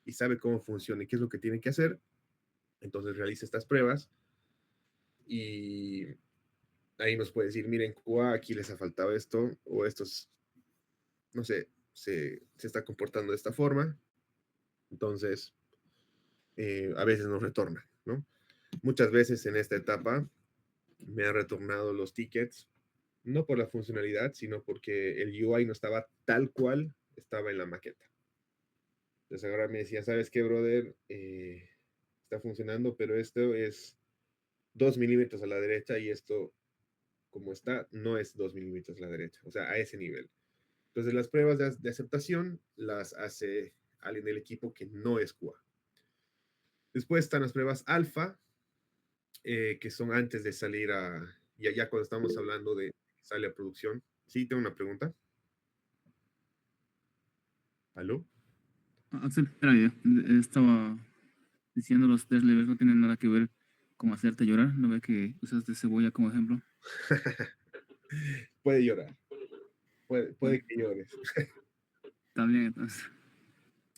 y sabe cómo funciona y qué es lo que tiene que hacer, entonces realiza estas pruebas y ahí nos puede decir, miren, QA, aquí les ha faltado esto, o estos, no sé, se está comportando de esta forma, entonces a veces nos retorna, ¿no? Muchas veces en esta etapa me han retornado los tickets, no por la funcionalidad, sino porque el UI no estaba tal cual estaba en la maqueta. Entonces ahora me decía, ¿sabes qué, brother? Está funcionando, pero esto es 2 milímetros a la derecha y esto, como está, no es 2 milímetros a la derecha, o sea, a ese nivel. Entonces las pruebas de aceptación las hace alguien del equipo que no es QA. Después están las pruebas alfa, que son antes de salir ya cuando estamos hablando de sale a producción. Sí, tengo una pregunta. ¿Aló? Axel, espera, estaba diciendo los tres levels no tienen nada que ver con hacerte llorar. ¿No ve que usas de cebolla como ejemplo? Puede llorar. Puede que llores. Está bien, entonces.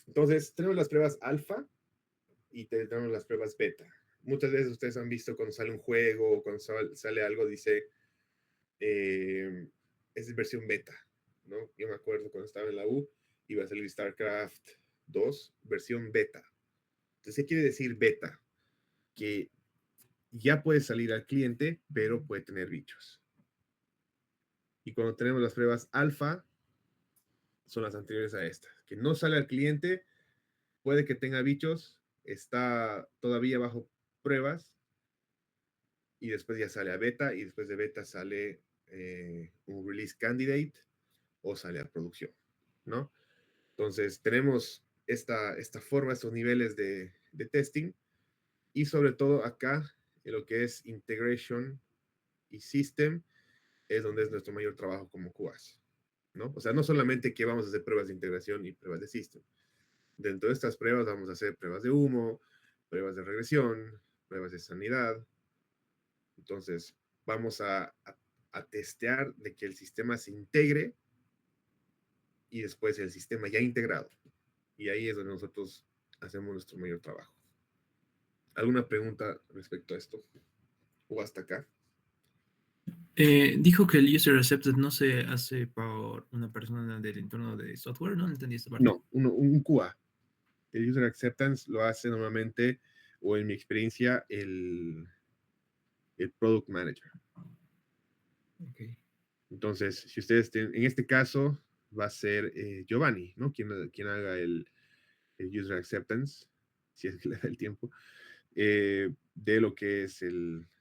Entonces, tenemos las pruebas alfa y tenemos las pruebas beta. Muchas veces ustedes han visto cuando sale un juego o cuando sale algo, dice, es versión beta, ¿no? Yo me acuerdo cuando estaba en la U, iba a salir StarCraft 2, versión beta. Entonces, ¿qué quiere decir beta? Que ya puede salir al cliente, pero puede tener bichos. Y cuando tenemos las pruebas alfa, son las anteriores a esta, que no sale al cliente, puede que tenga bichos, está todavía bajo pruebas, y después ya sale a beta, y después de beta sale un release candidate, o sale a producción, ¿no? Entonces, tenemos esta forma, estos niveles de testing, y sobre todo acá, en lo que es integration y system, es donde es nuestro mayor trabajo como QAs, ¿no? O sea, no solamente que vamos a hacer pruebas de integración y pruebas de system. Dentro de estas pruebas vamos a hacer pruebas de humo, pruebas de regresión, pruebas de sanidad. Entonces, vamos a testear de que el sistema se integre y después el sistema ya integrado. Y ahí es donde nosotros hacemos nuestro mayor trabajo. ¿Alguna pregunta respecto a esto? ¿O hasta acá? Dijo que el user accepted no se hace por una persona del entorno de software, ¿no? Entendí esta parte. No, un QA. El user acceptance lo hace normalmente, o en mi experiencia, el product manager. Okay. Entonces, si ustedes tienen, en este caso, va a ser Giovanni, ¿no? Quien haga el user acceptance, si es que le da el tiempo, de lo que es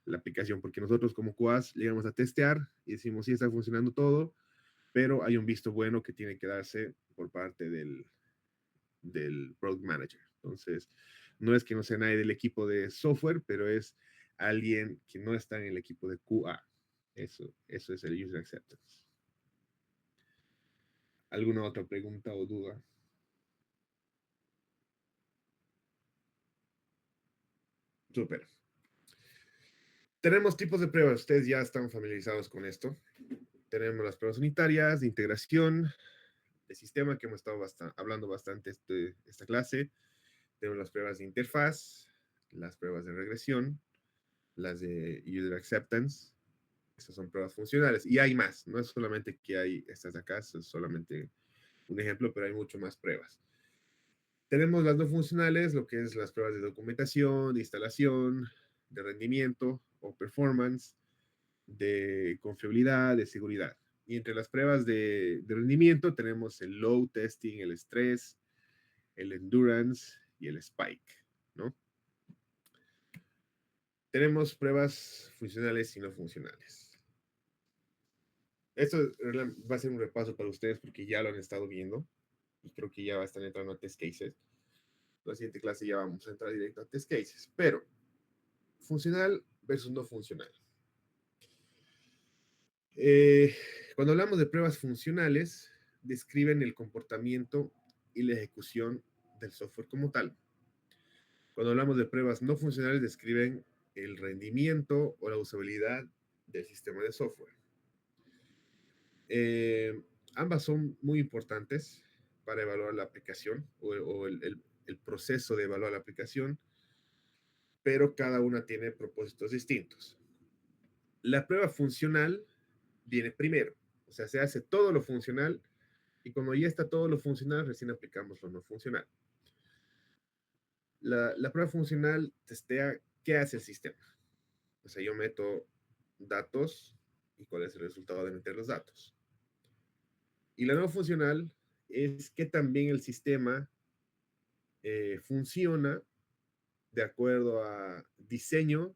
la aplicación, porque nosotros como QAs llegamos a testear y decimos, sí, está funcionando todo, pero hay un visto bueno que tiene que darse por parte del product manager. Entonces, no es que no sea nadie del equipo de software, pero es alguien que no está en el equipo de QA. Eso es el user acceptance. ¿Alguna otra pregunta o duda? Súper. Tenemos tipos de pruebas. Ustedes ya están familiarizados con esto. Tenemos las pruebas unitarias, de integración, de sistema, que hemos estado hablando bastante esta clase. Tenemos las pruebas de interfaz, las pruebas de regresión, las de user acceptance. Estas son pruebas funcionales. Y hay más. No es solamente que hay estas de acá, es solamente un ejemplo, pero hay mucho más pruebas. Tenemos las no funcionales, lo que es las pruebas de documentación, de instalación, de rendimiento o performance, de confiabilidad, de seguridad. Y entre las pruebas de rendimiento tenemos el load testing, el stress, el endurance y el spike, ¿no? Tenemos pruebas funcionales y no funcionales. Esto va a ser un repaso para ustedes porque ya lo han estado viendo y creo que ya están entrando a test cases. La siguiente clase ya vamos a entrar directo a test cases, pero funcional versus no funcional. Cuando hablamos de pruebas funcionales, describen el comportamiento y la ejecución del software como tal. Cuando hablamos de pruebas no funcionales, describen el rendimiento o la usabilidad del sistema de software. Ambas son muy importantes para evaluar la aplicación o el proceso de evaluar la aplicación, pero cada una tiene propósitos distintos. La prueba funcional viene primero, o sea, se hace todo lo funcional y cuando ya está todo lo funcional, recién aplicamos lo no funcional. La prueba funcional testea qué hace el sistema. O sea, yo meto datos y cuál es el resultado de meter los datos. Y la no funcional es que también el sistema funciona de acuerdo a diseño,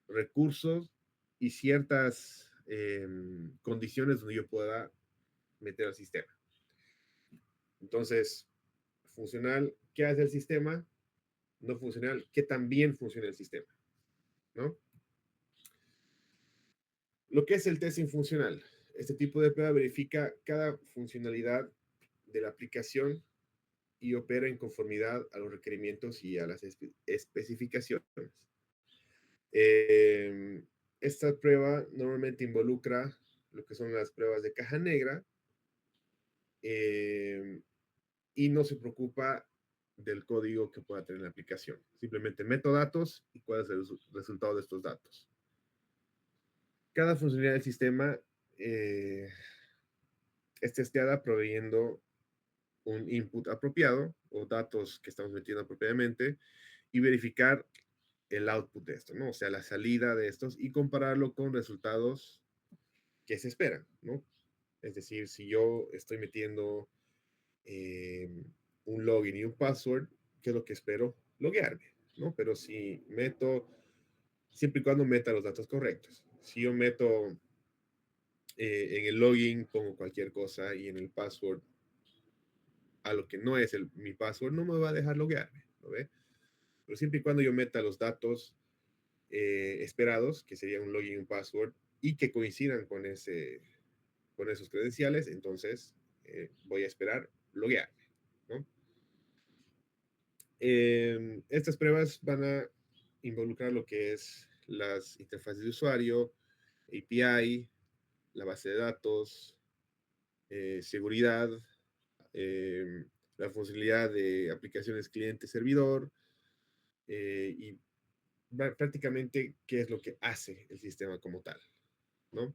recursos y ciertas condiciones donde yo pueda meter al sistema. Entonces, funcional, ¿qué hace el sistema? No funcional, ¿qué también funciona el sistema? ¿No? Lo que es el testing funcional. Este tipo de prueba verifica cada funcionalidad de la aplicación y opera en conformidad a los requerimientos y a las especificaciones. Esta prueba normalmente involucra lo que son las pruebas de caja negra y no se preocupa del código que pueda tener la aplicación. Simplemente meto datos y cuál es el resultado de estos datos. Cada funcionalidad del sistema es testeada proveyendo un input apropiado o datos que estamos metiendo apropiadamente y verificar el output de esto, ¿no? O sea, la salida de estos y compararlo con resultados que se esperan, ¿no? Es decir, si yo estoy metiendo un login y un password, ¿qué es lo que espero? Loguearme, ¿no? Pero si meto, siempre y cuando meta los datos correctos. Si yo meto en el login, pongo cualquier cosa y en el password a lo que no es mi password, no me va a dejar loguearme, ¿no ve? Pero siempre y cuando yo meta los datos esperados, que sería un login y un password, y que coincidan con esos credenciales, entonces voy a esperar loguearme, ¿no? Estas pruebas van a involucrar lo que es las interfaces de usuario, API, la base de datos, seguridad, la funcionalidad de aplicaciones cliente-servidor y prácticamente qué es lo que hace el sistema como tal, ¿no?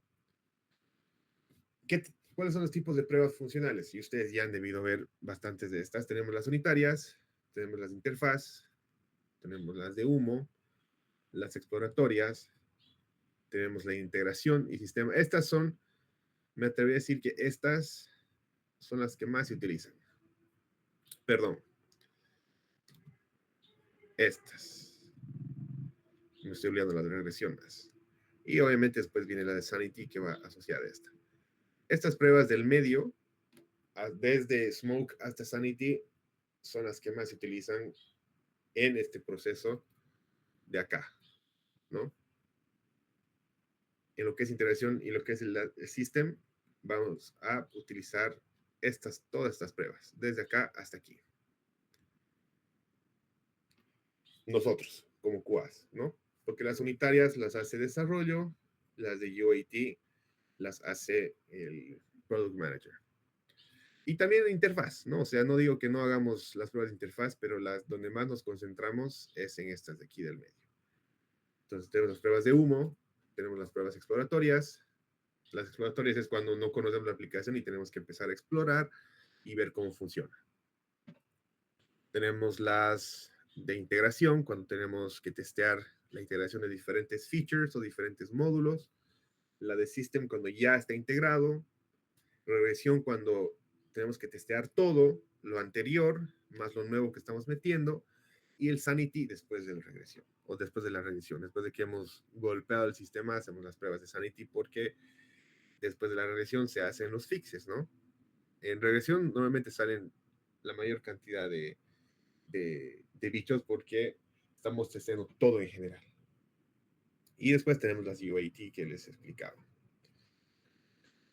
¿Cuáles son los tipos de pruebas funcionales? Y ustedes ya han debido ver bastantes de estas. Tenemos las unitarias, tenemos las de interfaz, tenemos las de humo, las exploratorias, tenemos la integración y sistema. Estas son, me atrevería a decir que estas son las que más se utilizan. Perdón. Estas. Me estoy olvidando las regresiones. Y obviamente después viene la de Sanity que va asociada a esta. Estas pruebas del medio, desde Smoke hasta Sanity, son las que más se utilizan en este proceso de acá, ¿no? En lo que es integración y lo que es el system, vamos a utilizar todas estas pruebas, desde acá hasta aquí. Nosotros, como QAs, ¿no? Porque las unitarias las hace desarrollo, las de UAT las hace el Product Manager. Y también la interfaz, ¿no? O sea, no digo que no hagamos las pruebas de interfaz, pero las donde más nos concentramos es en estas de aquí del medio. Entonces tenemos las pruebas de humo, tenemos las pruebas exploratorias. Las exploratorias es cuando no conocemos la aplicación y tenemos que empezar a explorar y ver cómo funciona. Tenemos las de integración, cuando tenemos que testear la integración de diferentes features o diferentes módulos. La de system, cuando ya está integrado. Regresión, cuando tenemos que testear todo, lo anterior, más lo nuevo que estamos metiendo. Y el sanity después de la regresión, o después de la regresión. Después de que hemos golpeado el sistema, hacemos las pruebas de sanity, porque después de la regresión se hacen los fixes, ¿no? En regresión normalmente salen la mayor cantidad de bichos porque estamos testeando todo en general. Y después tenemos las UAT que les he explicado.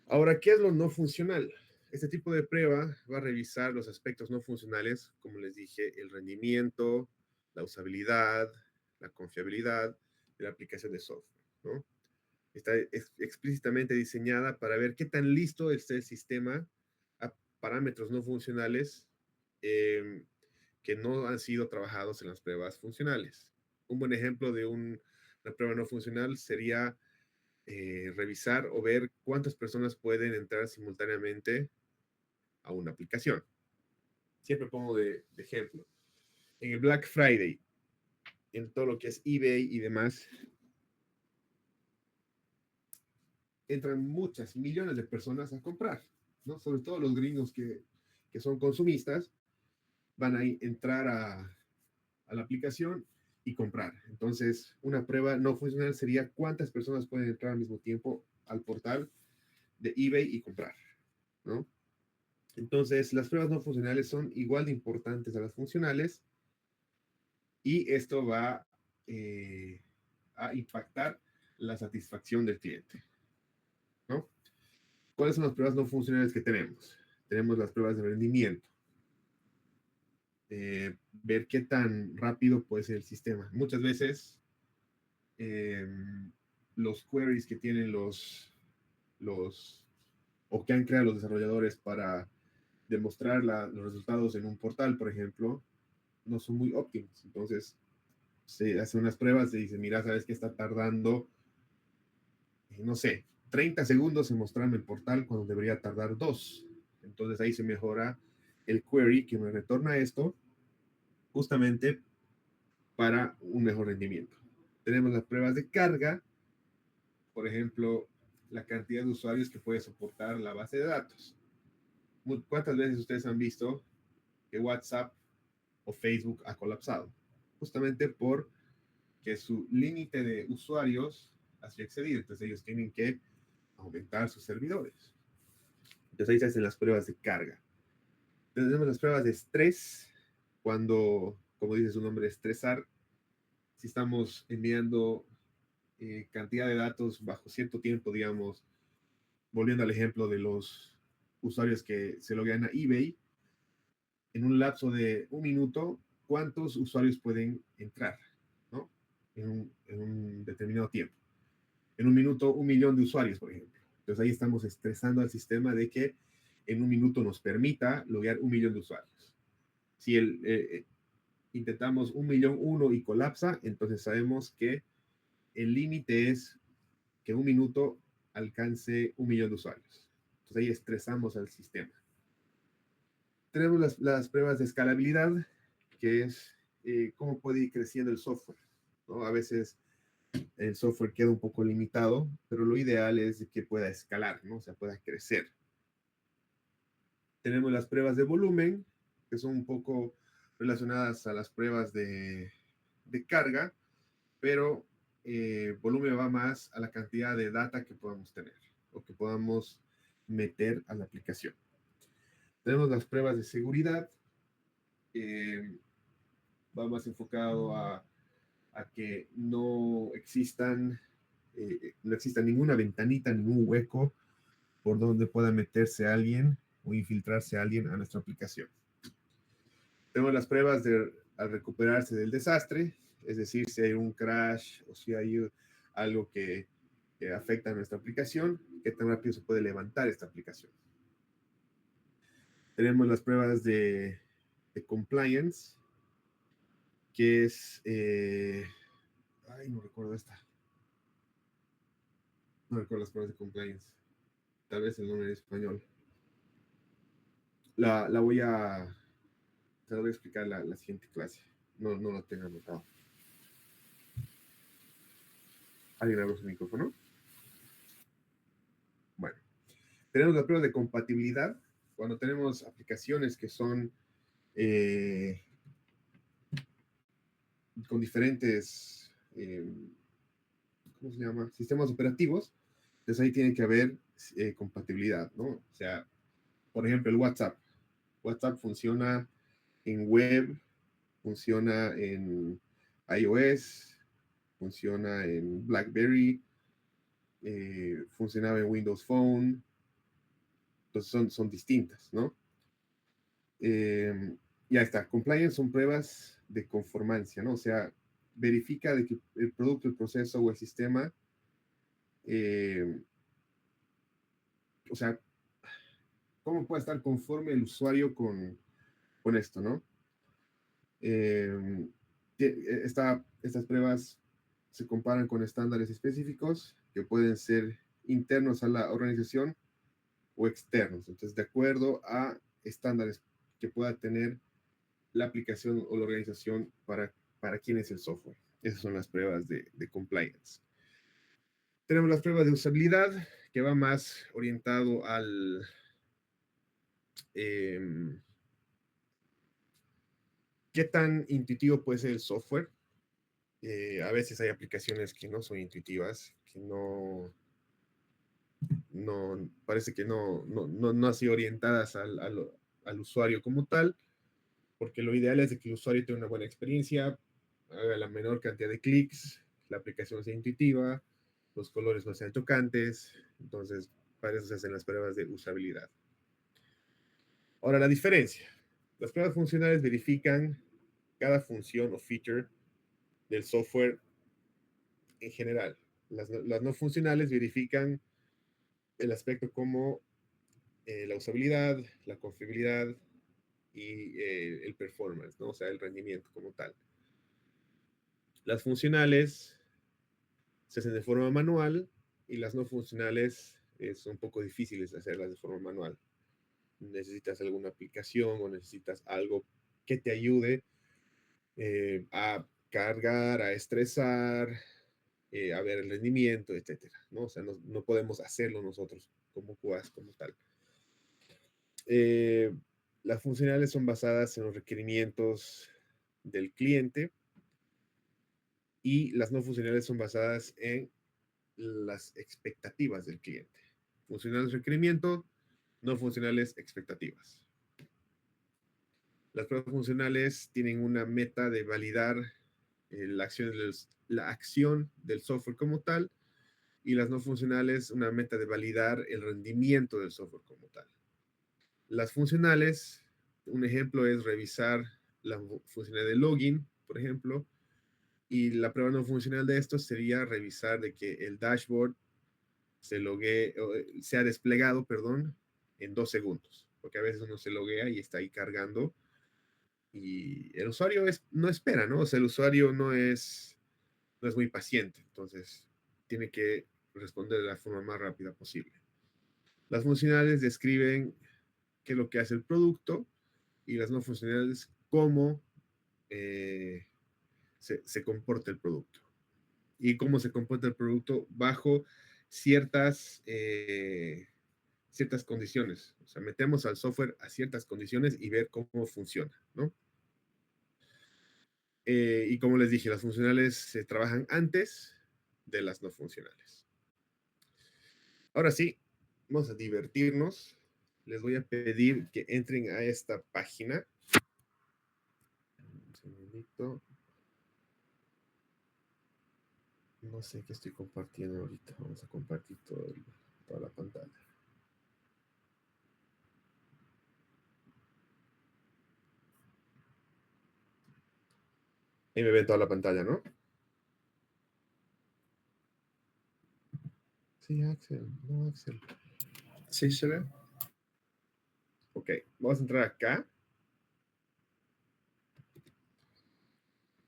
Ahora, ¿qué es lo no funcional? Este tipo de prueba va a revisar los aspectos no funcionales, como les dije, el rendimiento, la usabilidad, la confiabilidad de la aplicación de software, ¿no? Está explícitamente diseñada para ver qué tan listo está el sistema a parámetros no funcionales que no han sido trabajados en las pruebas funcionales. Un buen ejemplo de una prueba no funcional sería revisar o ver cuántas personas pueden entrar simultáneamente a una aplicación. Siempre pongo de ejemplo. En el Black Friday, en todo lo que es eBay y demás, entran muchas, millones de personas a comprar, ¿no? Sobre todo los gringos que son consumistas, van a entrar a la aplicación y comprar. Entonces, una prueba no funcional sería cuántas personas pueden entrar al mismo tiempo al portal de eBay y comprar, ¿no? Entonces, las pruebas no funcionales son igual de importantes a las funcionales y esto va a impactar la satisfacción del cliente, ¿no? ¿Cuáles son las pruebas no funcionales que tenemos? Tenemos las pruebas de rendimiento. Ver qué tan rápido puede ser el sistema. Muchas veces los queries que tienen o que han creado los desarrolladores para demostrar los resultados en un portal, por ejemplo, no son muy óptimos. Entonces, se hacen unas pruebas, se dice, mira, sabes que está tardando, no sé, 30 segundos en mostrarme el portal cuando debería tardar 2. Entonces ahí se mejora el query que me retorna esto justamente para un mejor rendimiento. Tenemos las pruebas de carga, por ejemplo, la cantidad de usuarios que puede soportar la base de datos. ¿Cuántas veces ustedes han visto que WhatsApp o Facebook ha colapsado? Justamente porque su límite de usuarios ha sido excedido. Entonces ellos tienen que aumentar sus servidores. Entonces ahí se hacen las pruebas de carga. Tenemos las pruebas de estrés, cuando, como dice su nombre, estresar, si estamos enviando cantidad de datos bajo cierto tiempo, digamos, volviendo al ejemplo de los usuarios que se loguean a eBay, en un lapso de 1 minuto, ¿cuántos usuarios pueden entrar? ¿No? En un determinado determinado tiempo. En un minuto, 1 millón de usuarios, por ejemplo. Entonces ahí estamos estresando al sistema de que en un minuto nos permita lograr 1 millón de usuarios. Si intentamos 1.000.001 y colapsa, entonces sabemos que el límite es que 1 minuto alcance 1 millón de usuarios. Entonces ahí estresamos al sistema. Tenemos las pruebas de escalabilidad, que es cómo puede ir creciendo el software, ¿no? A veces el software queda un poco limitado, pero lo ideal es que pueda escalar, ¿no? O sea, pueda crecer. Tenemos las pruebas de volumen, que son un poco relacionadas a las pruebas de carga, pero volumen va más a la cantidad de data que podamos tener o que podamos meter a la aplicación. Tenemos las pruebas de seguridad, va más enfocado a que no exista ninguna ventanita, ningún hueco por donde pueda meterse alguien o infiltrarse alguien a nuestra aplicación. Tenemos las pruebas al recuperarse del desastre, es decir, si hay un crash o si hay algo que afecta a nuestra aplicación, qué tan rápido se puede levantar esta aplicación. Tenemos las pruebas de compliance, que es... no recuerdo esta. No recuerdo las pruebas de compliance. Tal vez el nombre en español. La voy a... Te la voy a explicar la siguiente clase. No lo tengo anotado. ¿Alguien abre su micrófono? Bueno. Tenemos las pruebas de compatibilidad. Cuando tenemos aplicaciones que son con diferentes, ¿cómo se llama? Sistemas operativos. Entonces ahí tiene que haber compatibilidad, ¿no? O sea, por ejemplo, el WhatsApp. WhatsApp funciona en web, funciona en iOS, funciona en BlackBerry, funcionaba en Windows Phone. Entonces son distintas, ¿no? Ya está. Compliance son pruebas de conformancia, ¿no? O sea, verifica de que el producto, el proceso o el sistema, o sea, cómo puede estar conforme el usuario con esto, ¿no? Estas pruebas se comparan con estándares específicos que pueden ser internos a la organización o externos. Entonces, de acuerdo a estándares que pueda tener la aplicación o la organización para quién es el software. Esas son las pruebas de compliance. Tenemos las pruebas de usabilidad, que va más orientado al... ¿qué tan intuitivo puede ser el software? A veces hay aplicaciones que no son intuitivas, que no parece que no han sido orientadas al usuario como tal, porque lo ideal es de que el usuario tenga una buena experiencia, haga la menor cantidad de clics, la aplicación sea intuitiva, los colores no sean chocantes. Entonces, para eso se hacen las pruebas de usabilidad. Ahora, la diferencia. Las pruebas funcionales verifican cada función o feature del software en general. Las no funcionales verifican el aspecto como la usabilidad, la confiabilidad y el performance, ¿no? O sea, el rendimiento como tal. Las funcionales se hacen de forma manual y las no funcionales son un poco difíciles de hacerlas de forma manual. Necesitas alguna aplicación o necesitas algo que te ayude a cargar, a estresar, a ver el rendimiento, etcétera, ¿no? O sea, no podemos hacerlo nosotros como QAs, como tal. Las funcionales son basadas en los requerimientos del cliente y las no funcionales son basadas en las expectativas del cliente. Funcionales requerimiento, no funcionales expectativas. Las pruebas funcionales tienen una meta de validar la acción del software como tal, y las no funcionales una meta de validar el rendimiento del software como tal. Las funcionales, un ejemplo es revisar la funcionalidad de login, por ejemplo, Y la prueba no funcional de esto sería revisar de que el dashboard sea desplegado, perdón, en 2 segundos, porque a veces uno se loguea y está ahí cargando y el usuario no espera, ¿no? O sea, el usuario no es muy paciente, entonces tiene que responder de la forma más rápida posible. Las funcionales describen qué es lo que hace el producto y las no funcionales cómo se comporta el producto y cómo se comporta el producto bajo ciertas condiciones. O sea, metemos al software a ciertas condiciones y ver cómo funciona, ¿no? Y como les dije, las funcionales se trabajan antes de las no funcionales. Ahora sí, vamos a divertirnos. Les voy a pedir que entren a esta página. Un segundito. No sé qué estoy compartiendo ahorita. Vamos a compartir toda la pantalla. Ahí me ven toda la pantalla, ¿no? Sí, Axel. No, Axel. Sí, se ve. Ok, vamos a entrar acá.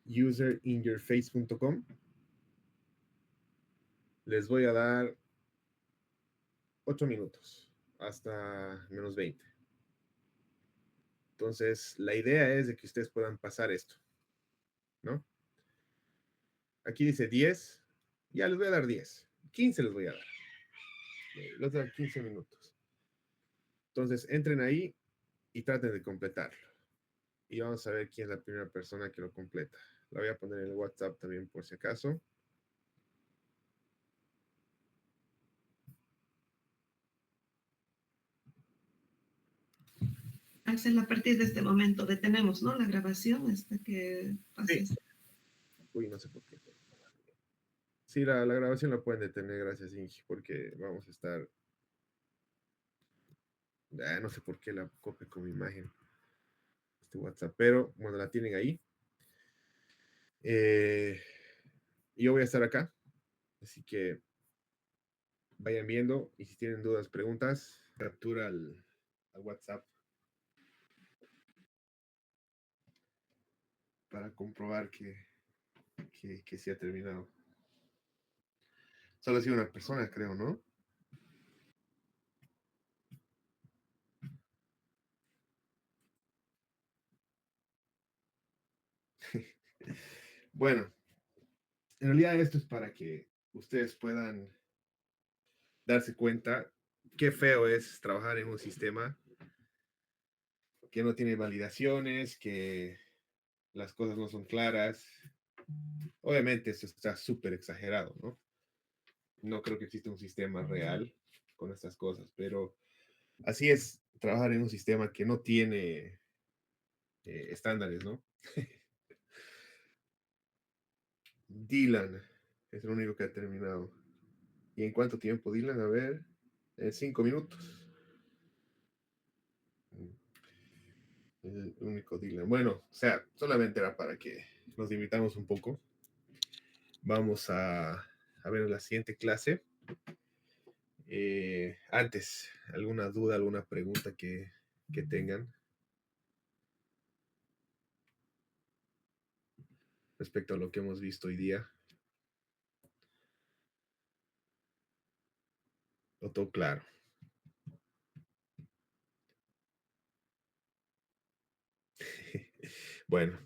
Userinyourface.com. Les voy a dar 8 minutos hasta menos 20. Entonces, la idea es de que ustedes puedan pasar esto, ¿no? Aquí dice 10. Ya les voy a dar 10. 15 les voy a dar. Les voy a dar 15 minutos. Entonces, entren ahí y traten de completarlo. Y vamos a ver quién es la primera persona que lo completa. La voy a poner en el WhatsApp también por si acaso. Axel, a partir de este momento detenemos, ¿no? La grabación hasta que pases. Sí. Uy, no sé por qué. Sí, la grabación la pueden detener, gracias, Ingi, porque vamos a estar... no sé por qué la copia con mi imagen. Este WhatsApp, pero bueno, la tienen ahí. Yo voy a estar acá, así que vayan viendo y si tienen dudas, preguntas, captura al WhatsApp para comprobar que sí ha terminado. Solo ha sido una persona, creo, ¿no? Bueno, en realidad esto es para que ustedes puedan darse cuenta qué feo es trabajar en un sistema que no tiene validaciones, que las cosas no son claras. Obviamente esto está súper exagerado, ¿no? No creo que exista un sistema real con estas cosas, pero así es trabajar en un sistema que no tiene estándares, ¿no? Dylan es el único que ha terminado. ¿Y en cuánto tiempo, Dylan? A ver, 5 minutos. El único Dylan. Bueno, o sea, solamente era para que nos limitamos un poco. Vamos a ver la siguiente clase. Antes, ¿alguna duda, alguna pregunta que tengan respecto a lo que hemos visto hoy día? ¿O todo claro? Bueno,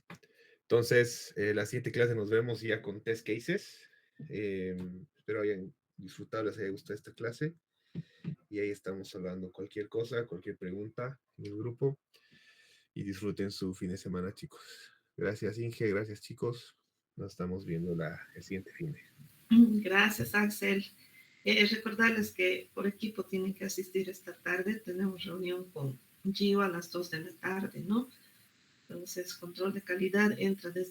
entonces, la siguiente clase nos vemos ya con test cases. Espero hayan disfrutado, les haya gustado esta clase. Y ahí estamos hablando cualquier cosa, cualquier pregunta en el grupo. Y disfruten su fin de semana, chicos. Gracias, Inge. Gracias, chicos. Nos estamos viendo el siguiente fin de. Gracias, Axel. Recordarles que por equipo tienen que asistir esta tarde. Tenemos reunión con Gio a las 2 de la tarde, ¿no? Entonces, control de calidad entra desde